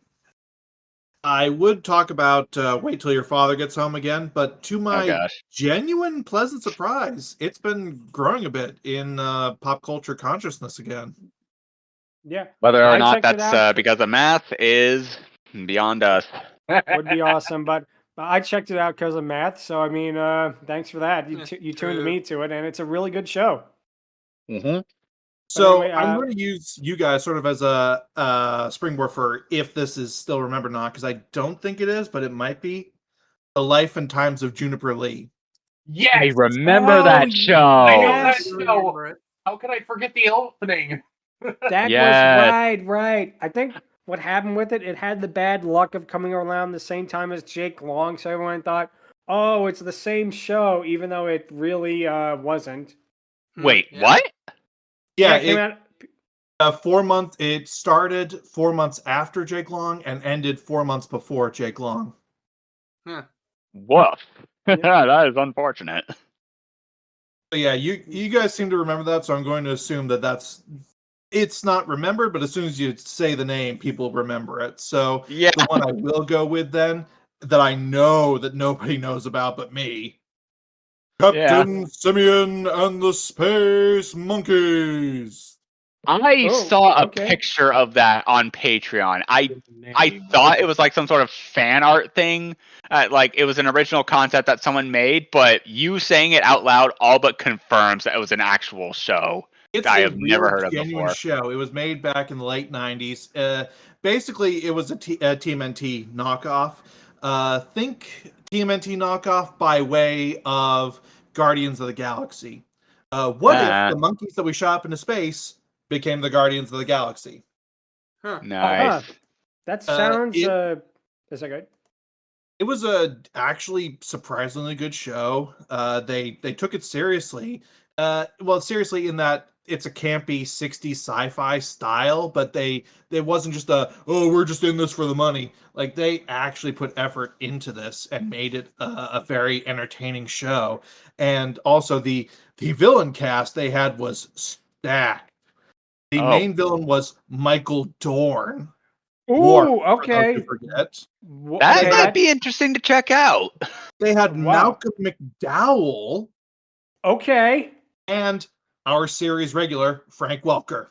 I would talk about Wait Till Your Father Gets Home again, but to Oh my gosh. genuine pleasant surprise, it's been growing a bit in pop culture consciousness again. Yeah, Whether or I not checked it that's out. because of math is beyond us. Would be awesome, but I checked it out because of Math. So I mean, thanks for that. You you tuned True. me to it, and it's a really good show. Mm-hmm. So anyway, I'm going to use you guys sort of as a springboard for if this is still remembered or not, because I don't think it is, but it might be. The Life and Times of Juniper Lee. Yes, I remember Oh, that I show. know that yes. show. How could I forget the opening? That Yes. was right. I think what happened with it, it had the bad luck of coming around the same time as Jake Long, so everyone thought, oh, it's the same show, even though it really wasn't. Wait, Yeah. what? Yeah, it came out. 4 months. It started 4 months after Jake Long and ended 4 months before Jake Long. Huh. Woof. Yep. That is unfortunate. So yeah, you guys seem to remember that, so I'm going to assume that it's not remembered, but as soon as you say the name, people remember it. So Yeah. the one I will go with then, that I know that nobody knows about but me, Captain Simeon and the Space Monkeys. I Oh, saw a okay. picture of that on Patreon. I thought it was like some sort of fan art thing. Like it was an original concept that someone made, but you saying it out loud all but confirms that it was an actual show It's that I a have never real heard of genuine before. show. It was made back in the late 90s. Basically, it was a TMNT knockoff. Think TMNT knockoff by way of Guardians of the Galaxy. What if Ah, the monkeys that we shot up into space became the Guardians of the Galaxy? Huh. nice. That sounds. It Is that good? It was a actually surprisingly good show. They took it seriously. Well, seriously in that it's a campy 60s sci-fi style, but it wasn't just we're just in this for the money. Like they actually put effort into this and made it a very entertaining show. And also the villain cast they had was stacked. The Oh, main villain was Michael Dorn. Worf, Ooh, for those who okay. forget. that Okay, might be interesting to check out. They had Wow. Malcolm McDowell Okay. and our series regular, Frank Welker.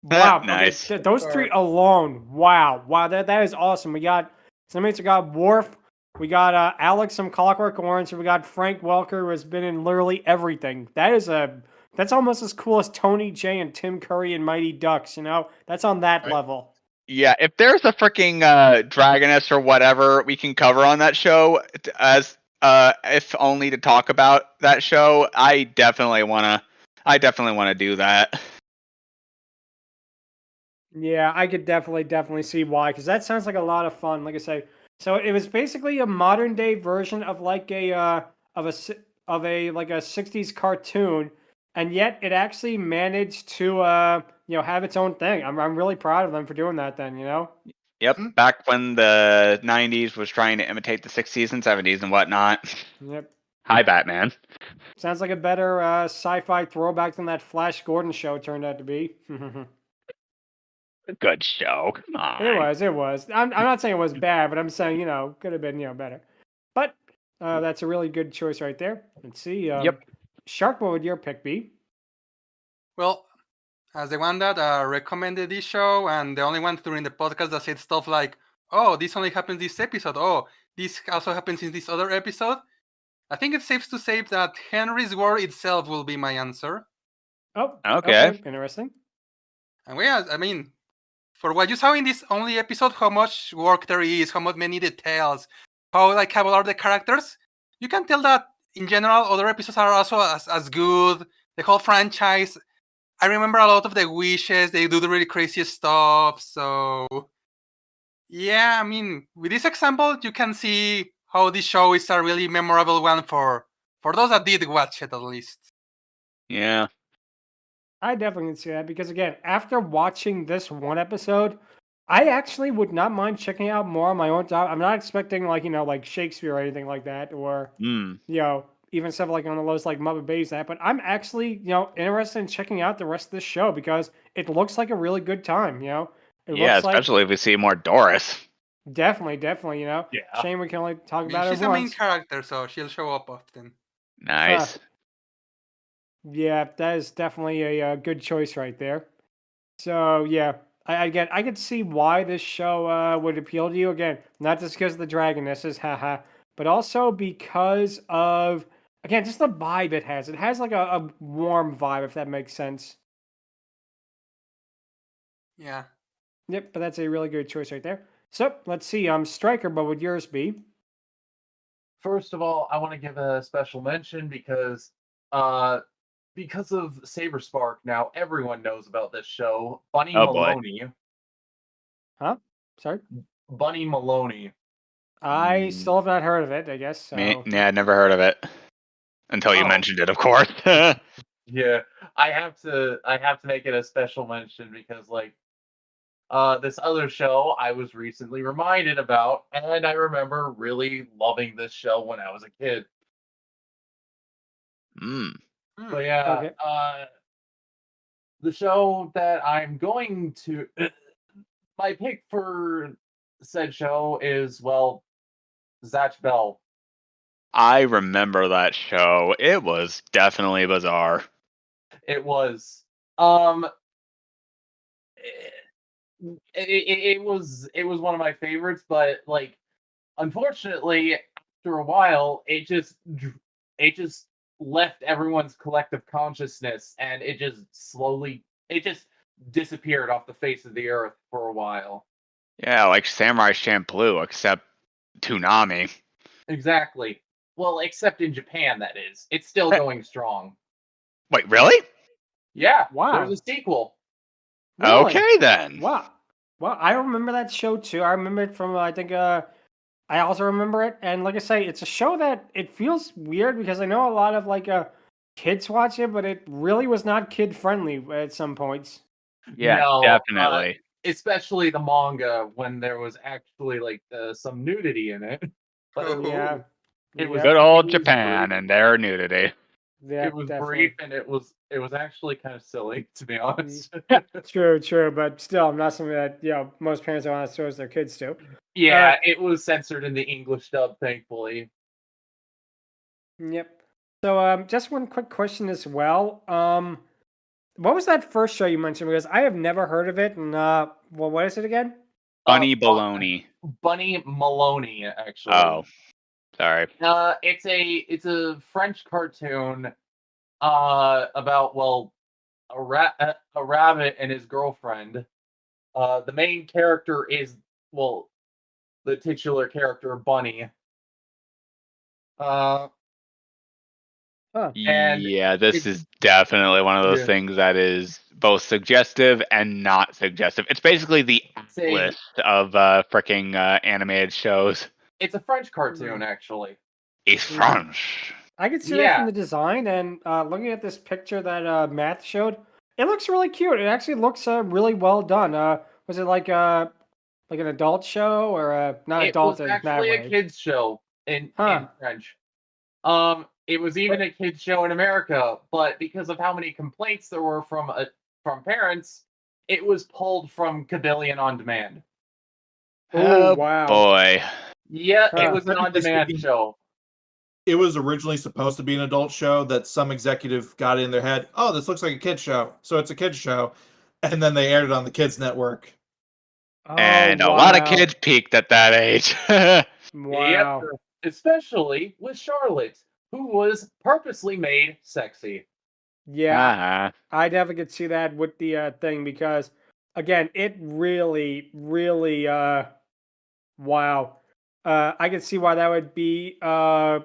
Wow. Okay. Nice. Those three alone. Wow. That is awesome. We got we got Worf. We got Alex from Clockwork Orange, and we got Frank Welker, who has been in literally everything. That's almost as cool as Tony J and Tim Curry and Mighty Ducks. You know, that's on that Right. level. Yeah, if there's a freaking Dragoness or whatever we can cover on that show, as if only to talk about that show, I definitely wanna do that. Yeah, I could definitely see why, because that sounds like a lot of fun. Like I say, so it was basically a modern day version of like a like a '60s cartoon, and yet it actually managed to have its own thing. I'm really proud of them for doing that. Then Yep, Mhm. back when the '90s was trying to imitate the '60s and '70s and whatnot. Yep. Hi, Batman. Sounds like a better sci-fi throwback than that Flash Gordon show turned out to be. Good show. Come on. It was. I'm not saying it was bad, but I'm saying, could have been, better. But that's a really good choice right there. Let's see. Yep. Shark, what would your pick be? Well, as the one that recommended this show, and the only one during the podcast that said stuff like, "Oh, this only happens this episode. Oh, this also happens in this other episode." I think it's safe to say that Henry's War itself will be my answer. Oh, Okay. interesting. And I mean, for what you saw in this only episode, how much work there is, how many details, how like how are the characters, you can tell that in general other episodes are also as good. The whole franchise. I remember a lot of the wishes. They do the really crazy stuff. So yeah, I mean, with this example, you can see how this show is a really memorable one for those that did watch it at least. Yeah. I definitely can see that because again, after watching this one episode, I actually would not mind checking out more on my own time. I'm not expecting like like Shakespeare or anything like that, or Mm. even stuff like on the lowest like Muppet Babies that. But I'm actually interested in checking out the rest of this show because it looks like a really good time. It Yeah, looks like especially if we see more Doris. definitely. Yeah. Shame we can only talk I mean, about she's her the main once. character, so she'll show up often. Nice. Yeah, that is definitely a good choice right there. So yeah, I could see why this show would appeal to you again, not just because of the dragonesses, haha, but also because of again just the vibe it has. It has like a warm vibe, if that makes sense. Yeah. Yep, but that's a really good choice right there. So let's see, Stryker, what would yours be? First of all, I want to give a special mention because of Saber Spark, now everyone knows about this show. Bunny Oh, boy. Maloney. Huh? Sorry, Bunny Maloney. I still have not heard of it. I guess so. Yeah, never heard of it until you Oh. mentioned it, of course. Yeah, I have to make it a special mention because this other show I was recently reminded about, and I remember really loving this show when I was a kid. Mm. So yeah, Okay. the show that I'm going to my pick for said show is Zatch Bell. I remember that show. It was definitely bizarre. It was it was one of my favorites, but unfortunately after a while it just left everyone's collective consciousness, and it just disappeared off the face of the earth for a while. Yeah, like Samurai Champloo, except Toonami. Exactly. Well, except in Japan, that is. It's still going strong. Wait, really? Yeah. Wow. There's a sequel. Really? Okay, then. Wow. Well, I remember that show too. I remember it from I think I also remember it, and like I say, it's a show that it feels weird because I know a lot of kids watch it, but it really was not kid friendly at some points. Yeah, No, definitely. Especially the manga, when there was actually some nudity in it. But Yeah. It was Good old it was Japan brief. and their nudity. Yeah, It was definitely. brief, and it was actually kind of silly, to be honest. True, but still, not something that most parents don't want to expose their kids to. Yeah, it was censored in the English dub, thankfully. Yep. So, just one quick question as well. What was that first show you mentioned? Because I have never heard of it. And what is it again? Bunny Baloney. Bunny Maloney, actually. Oh, sorry. It's a French cartoon about a rabbit and his girlfriend. The main character is the titular character Bunny. And Yeah, this is definitely one of those things that is both suggestive and not suggestive. It's basically the list of freaking animated shows. It's a French cartoon, actually. It's French. I could see that from the design, and looking at this picture that Matt showed, it looks really cute. It actually looks really well done. Was it like an adult show or not adult? It was actually a kids show in French. It was even a kids show in America, but because of how many complaints there were from parents, it was pulled from Kabillion On Demand. Oh wow! Boy. Yeah, it was an on-demand show. it was originally supposed to be an adult show that some executive got in their head, oh, this looks like a kid's show, so it's a kid's show. And then they aired it on the kids' network. And Oh, a lot of wow. kids peaked at that age. Wow. Yep, especially with Charlotte, who was purposely made sexy. Yeah, I definitely could see that with the thing because, again, it really, really, wow. I could see why that would be, why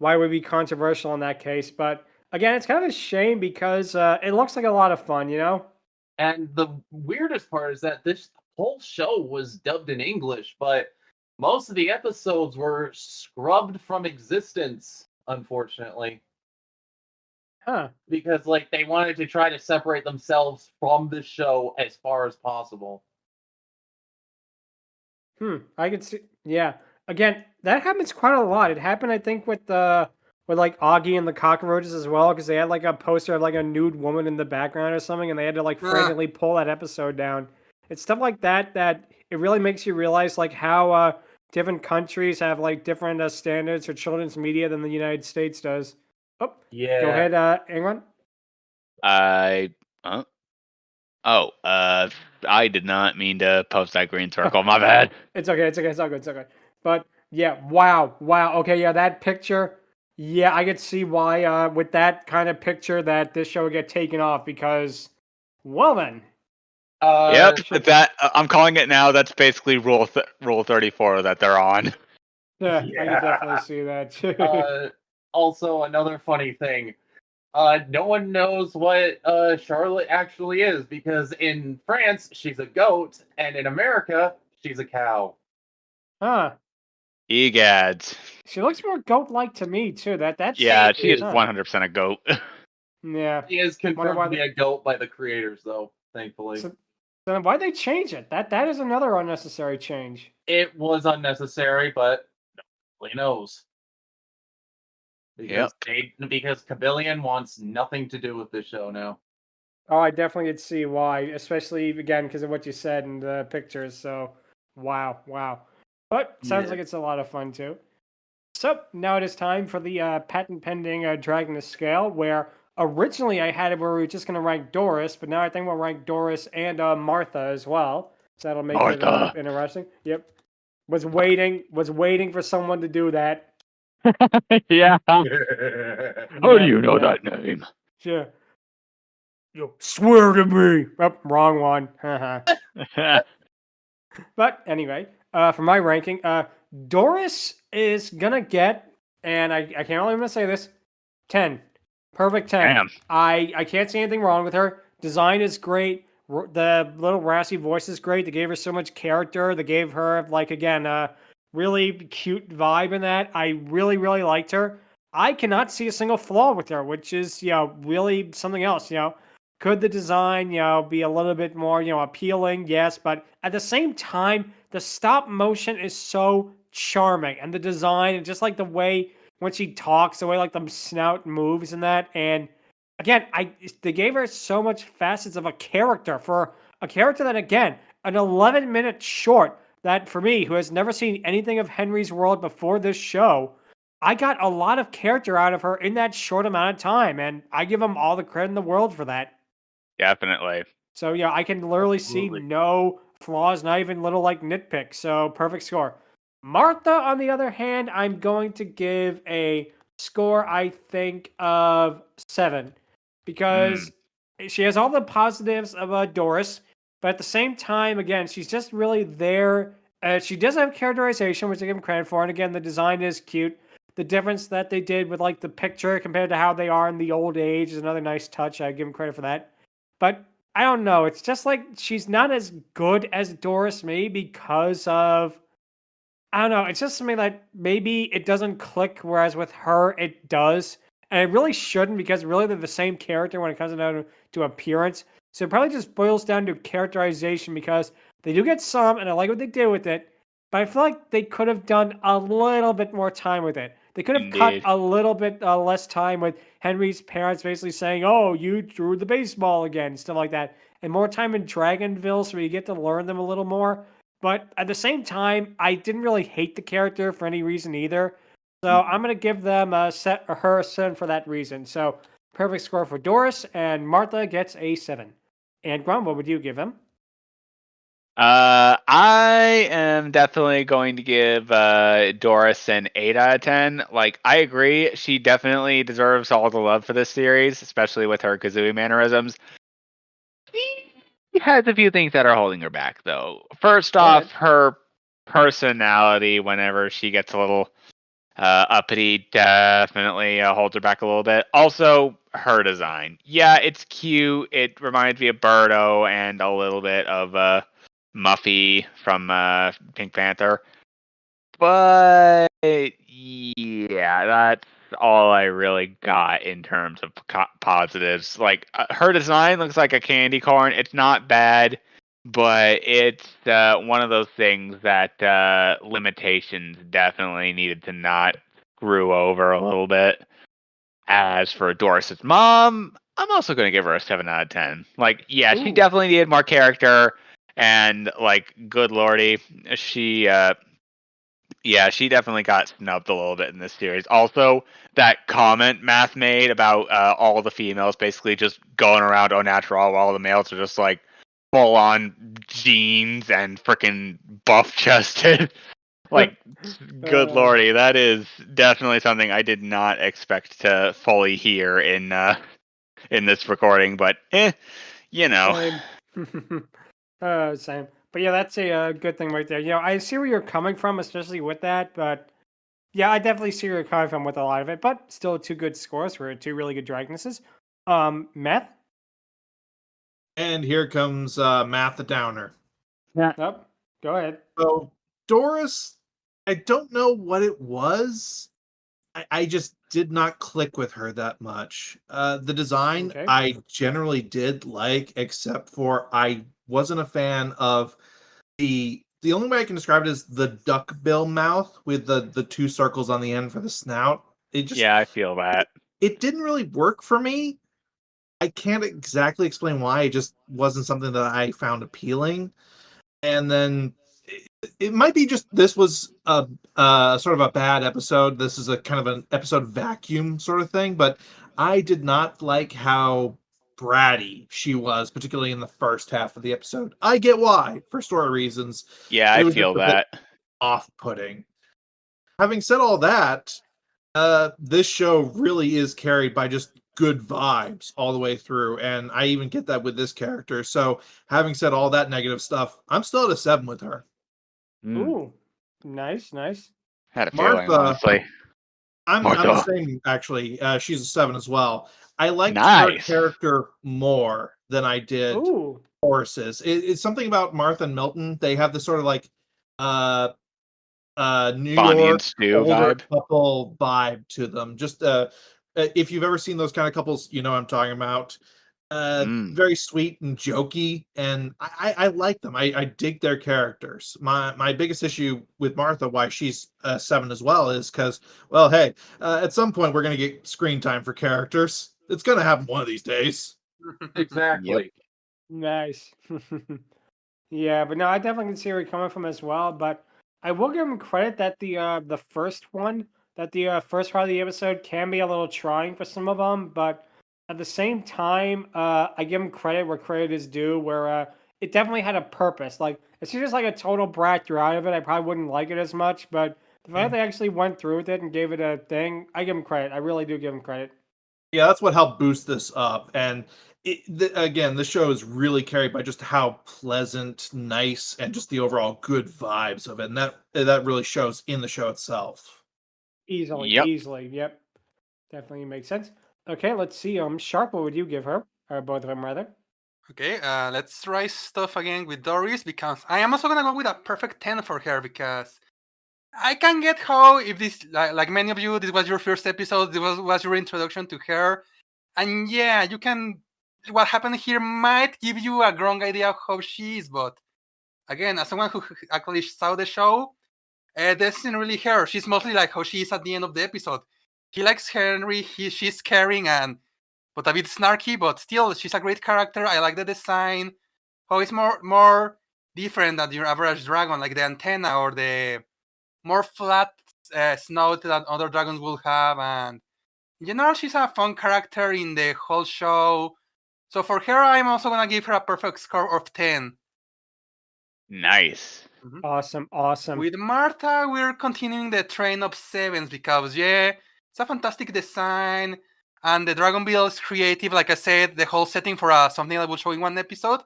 it would be controversial in that case. But again, it's kind of a shame because it looks like a lot of fun, you know? And the weirdest part is that this whole show was dubbed in English, but most of the episodes were scrubbed from existence, unfortunately. Huh. Because like they wanted to try to separate themselves from the show as far as possible. I could see. Yeah. Again, that happens quite a lot. It happened, I think, with like Augie and the cockroaches as well, because they had like a poster of like a nude woman in the background or something, and they had to like frantically pull that episode down. It's stuff like that that it really makes you realize like how different countries have like different standards for children's media than the United States does. Oh, Yeah. go ahead, Angron. I did not mean to post that green circle. My bad. It's okay. It's okay. It's all good. It's all good. But yeah, wow. Okay, yeah, that picture. Yeah, I could see why with that kind of picture that this show would get taken off because, well then. Yep, I'm calling it now. That's basically rule 34 that they're on. Yeah, I can definitely see that too. Also, another funny thing. No one knows what Charlotte actually is because in France she's a goat and in America she's a cow. Huh. Egads. She looks more goat-like to me too. That's Yeah, she is 100% a goat. Yeah. She is confirmed to be a goat by the creators, though. Thankfully. So then why'd they change it? That is another unnecessary change. It was unnecessary, but nobody knows. Because because Cabillion wants nothing to do with this show now. Oh, I definitely could see why, especially again because of what you said in the pictures. So, wow. But sounds like it's a lot of fun too. So now it is time for the patent pending Dragoness Scale, where originally I had it where we were just going to rank Doris, but now I think we'll rank Doris and Martha as well. So that'll make it interesting. Yep. Was waiting for someone to do that. Yeah. How do you know that name? Yeah. You swear to me. Oh, wrong one. But anyway, for my ranking, Doris is gonna get, and I can't really even say this, 10. Perfect 10. Damn. I can't see anything wrong with her. Design is great. The little raspy voice is great. They gave her so much character. They gave her, like, again, really cute vibe in that. I really, really liked her. I cannot see a single flaw with her, which is, really something else, Could the design, be a little bit more, appealing? Yes, but at the same time, the stop motion is so charming, and the design, and just like the way when she talks, the way like the snout moves and that, and again, they gave her so much facets of a character for a character that, again, an 11-minute short that for me, who has never seen anything of Henry's World before this show, I got a lot of character out of her in that short amount of time, and I give them all the credit in the world for that. Definitely. So yeah, I can literally see no flaws, not even little like nitpicks. So perfect score. Martha, on the other hand, I'm going to give a score, I think, of 7 because she has all the positives of Doris, but at the same time, again, she's just really there. She does have characterization, which I give him credit for, and again, the design is cute. The difference that they did with like the picture compared to how they are in the old age is another nice touch. I give him credit for that. But I don't know. It's just like she's not as good as Doris, maybe because of, I don't know. It's just something that maybe it doesn't click, whereas with her, it does. And it really shouldn't because really they're the same character when it comes down to appearance. So it probably just boils down to characterization because they do get some, and I like what they did with it, but I feel like they could have done a little bit more time with it. They could have cut a little bit less time with Henry's parents basically saying, oh, you threw the baseball again, stuff like that. And more time in Dragonville so you get to learn them a little more. But at the same time, I didn't really hate the character for any reason either. So I'm going to give them her a 7 for that reason. So perfect score for Doris, and Martha gets a 7. And Grum, what would you give him? I am definitely going to give Doris an 8 out of 10. Like, I agree, she definitely deserves all the love for this series, especially with her Kazooie mannerisms. She has a few things that are holding her back, though. First off, her personality, whenever she gets a little uppity, definitely holds her back a little bit. Also, her design. Yeah, it's cute. It reminds me of Birdo and a little bit of Muffy from Pink Panther. But yeah, that's all I really got in terms of positives. Like, her design looks like a candy corn. It's not bad, but it's one of those things that limitations definitely needed to not screw over a little bit. As for Doris's mom, I'm also going to give her a 7 out of 10. Like, yeah, she definitely needed more character, and like, good lordy, she definitely got snubbed a little bit in this series. Also, that comment Math made about all the females basically just going around au natural while the males are just like full on jeans and freaking buff chested. Like, good lordy, that is definitely something I did not expect to fully hear in this recording. But you know. Same. But yeah, that's a good thing right there. You know, I see where you're coming from, especially with that. But yeah, I definitely see where you're coming from with a lot of it. But still, 2 good scores for 2 really good Dragonesses. Math. And here comes Math the Downer. Yeah. Oh, go ahead. So Doris, I don't know what it was. I just did not click with her that much. The design I generally did like, except for I wasn't a fan of the only way I can describe it is the duck bill mouth with the 2 circles on the end for the snout. It just, yeah, I feel that. It didn't really work for me. I can't exactly explain why. It just wasn't something that I found appealing. And then it might be just this was a sort of a bad episode. This is a kind of an episode vacuum sort of thing, but I did not like how bratty she was, particularly in the first half of the episode. I get why, for story reasons. Yeah, I feel that. Off-putting. Having said all that, this show really is carried by just good vibes all the way through, and I even get that with this character. So, having said all that negative stuff, I'm still at a 7 with her. Ooh, nice. Had a feeling, honestly. I'm the same, actually. She's a 7 as well. I liked her character more than I did Doris's. It's something about Martha and Milton. They have this sort of like New Bonnie York and Stu older vibe. couple vibe to them. Just if you've ever seen those kind of couples, you know what I'm talking about. Very sweet and jokey, and I like them. I dig their characters. My biggest issue with Martha, why she's a 7 as well, is because, well, hey, at some point we're gonna get screen time for characters. It's gonna happen one of these days. Exactly. Yep. Nice. Yeah, but no, I definitely can see where you're coming from as well. But I will give him credit that the first one, that the first part of the episode can be a little trying for some of them, but at the same time, I give him credit where credit is due, where it definitely had a purpose. Like, if she's just like a total brat throughout of it, I probably wouldn't like it as much. But the fact they actually went through with it and gave it a thing, I give him credit. I really do give him credit. Yeah, that's what helped boost this up. And again, the show is really carried by just how pleasant, nice, and just the overall good vibes of it. And that really shows in the show itself. Easily. Yep. Definitely makes sense. Okay, let's see. Sharp, what would you give her? Or both of them, rather? Okay, let's try stuff again with Doris, because I am also gonna go with a perfect 10 for her, because I can get how, if this, like many of you, this was your first episode, this was your introduction to her, and yeah, you can, what happened here might give you a wrong idea of how she is, but again, as someone who actually saw the show, this isn't really her. She's mostly like how she is at the end of the episode. He likes Henry, she's caring and but a bit snarky, but still, she's a great character. I like the design. How it's more different than your average dragon, like the antenna or the more flat snout that other dragons will have, and in general, she's a fun character in the whole show. So for her, I'm also gonna give her a perfect score of 10. Nice. Awesome. With Martha, we're continuing the train of 7s because it's a fantastic design, and the Dragon Ball is creative. Like I said, the whole setting for something that will show in one episode.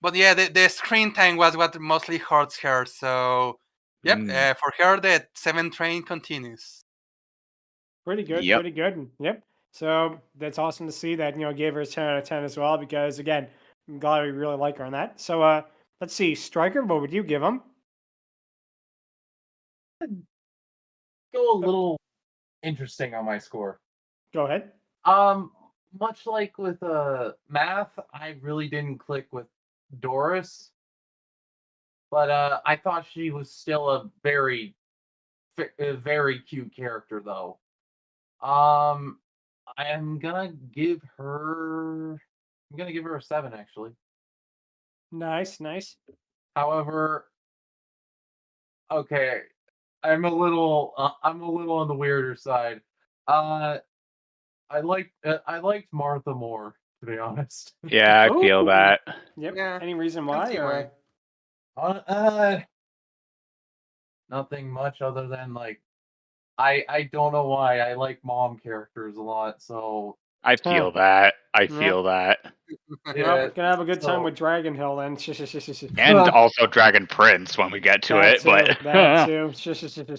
But yeah, the screen time was what mostly hurts her. So for her, the 7 train continues. Pretty good. Yep. Pretty good. Yep. So that's awesome to see that gave her a 10 out of 10 as well, because again, I'm glad we really like her on that. So let's see, Stryker, what would you give him? Go a little interesting on my score. Go ahead. Much like with math, I really didn't click with Doris, but I thought she was still a very cute character, though. I'm gonna give her a 7, actually. Nice. However, okay, I'm a little on the weirder side. I liked Martha more, to be honest. Yeah, I feel Ooh. that. Yep. Yeah, Any reason can why? see Or... why. Nothing much other than like I don't know why I like mom characters a lot, so I feel that. I Yep. feel that. Well, gonna have a good time so- with Dragon Hill then. And also Dragon Prince when we get to That it, too, but that too.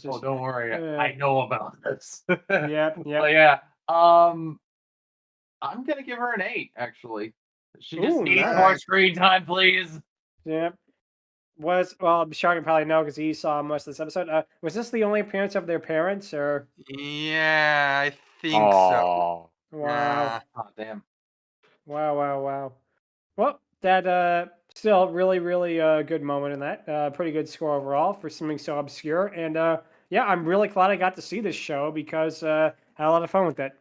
Oh, don't worry, Yeah. I know about this. Yep. But yeah, I'm gonna give her an 8. Actually, she just Ooh, needs nice. more screen time, please. Yep. Sean can probably know because he saw most of this episode. Was this the only appearance of their parents, or? Yeah, I think so. Aw. Wow. Oh, damn. Wow. Well, that still really good moment in that. Pretty good score overall for something so obscure. And yeah, I'm really glad I got to see this show because had a lot of fun with it.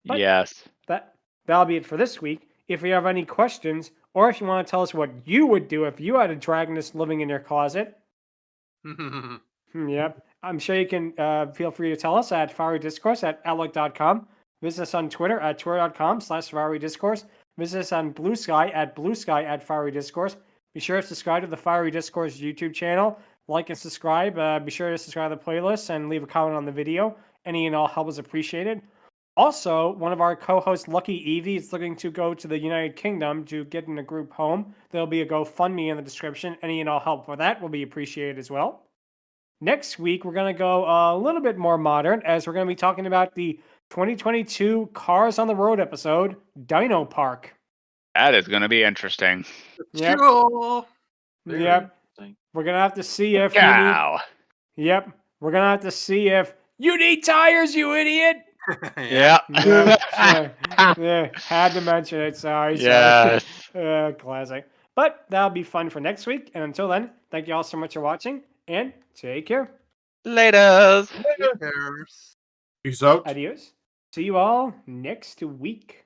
But Yes. that'll be it for this week. If you have any questions, or if you want to tell us what you would do if you had a dragoness living in your closet, yep, I'm sure you can feel free to tell us at Fiery Discourse at outlook.com. Visit us on Twitter at twitter.com/Fiery Discourse. Visit us on Blue Sky at Fiery Discourse. Be sure to subscribe to the Fiery Discourse YouTube channel. Like and subscribe. Be sure to subscribe to the playlist and leave a comment on the video. Any and all help is appreciated. Also, one of our co-hosts, Lucky Evie, is looking to go to the United Kingdom to get in a group home. There'll be a GoFundMe in the description. Any and all help for that will be appreciated as well. Next week, we're going to go a little bit more modern, as we're going to be talking about the 2022 Cars on the Road episode, Dino Park. That is going to be interesting. Yep. Cool. Very Yep. interesting. We're going to have to see if Cow. Yep. We're going to have to see if you need tires, you idiot. Yeah. Yeah, had to mention it. Sorry. Yes. Classic. But that'll be fun for next week. And until then, thank you all so much for watching, and take care. Laters. Cheers. Peace out. Adios. See you all next week.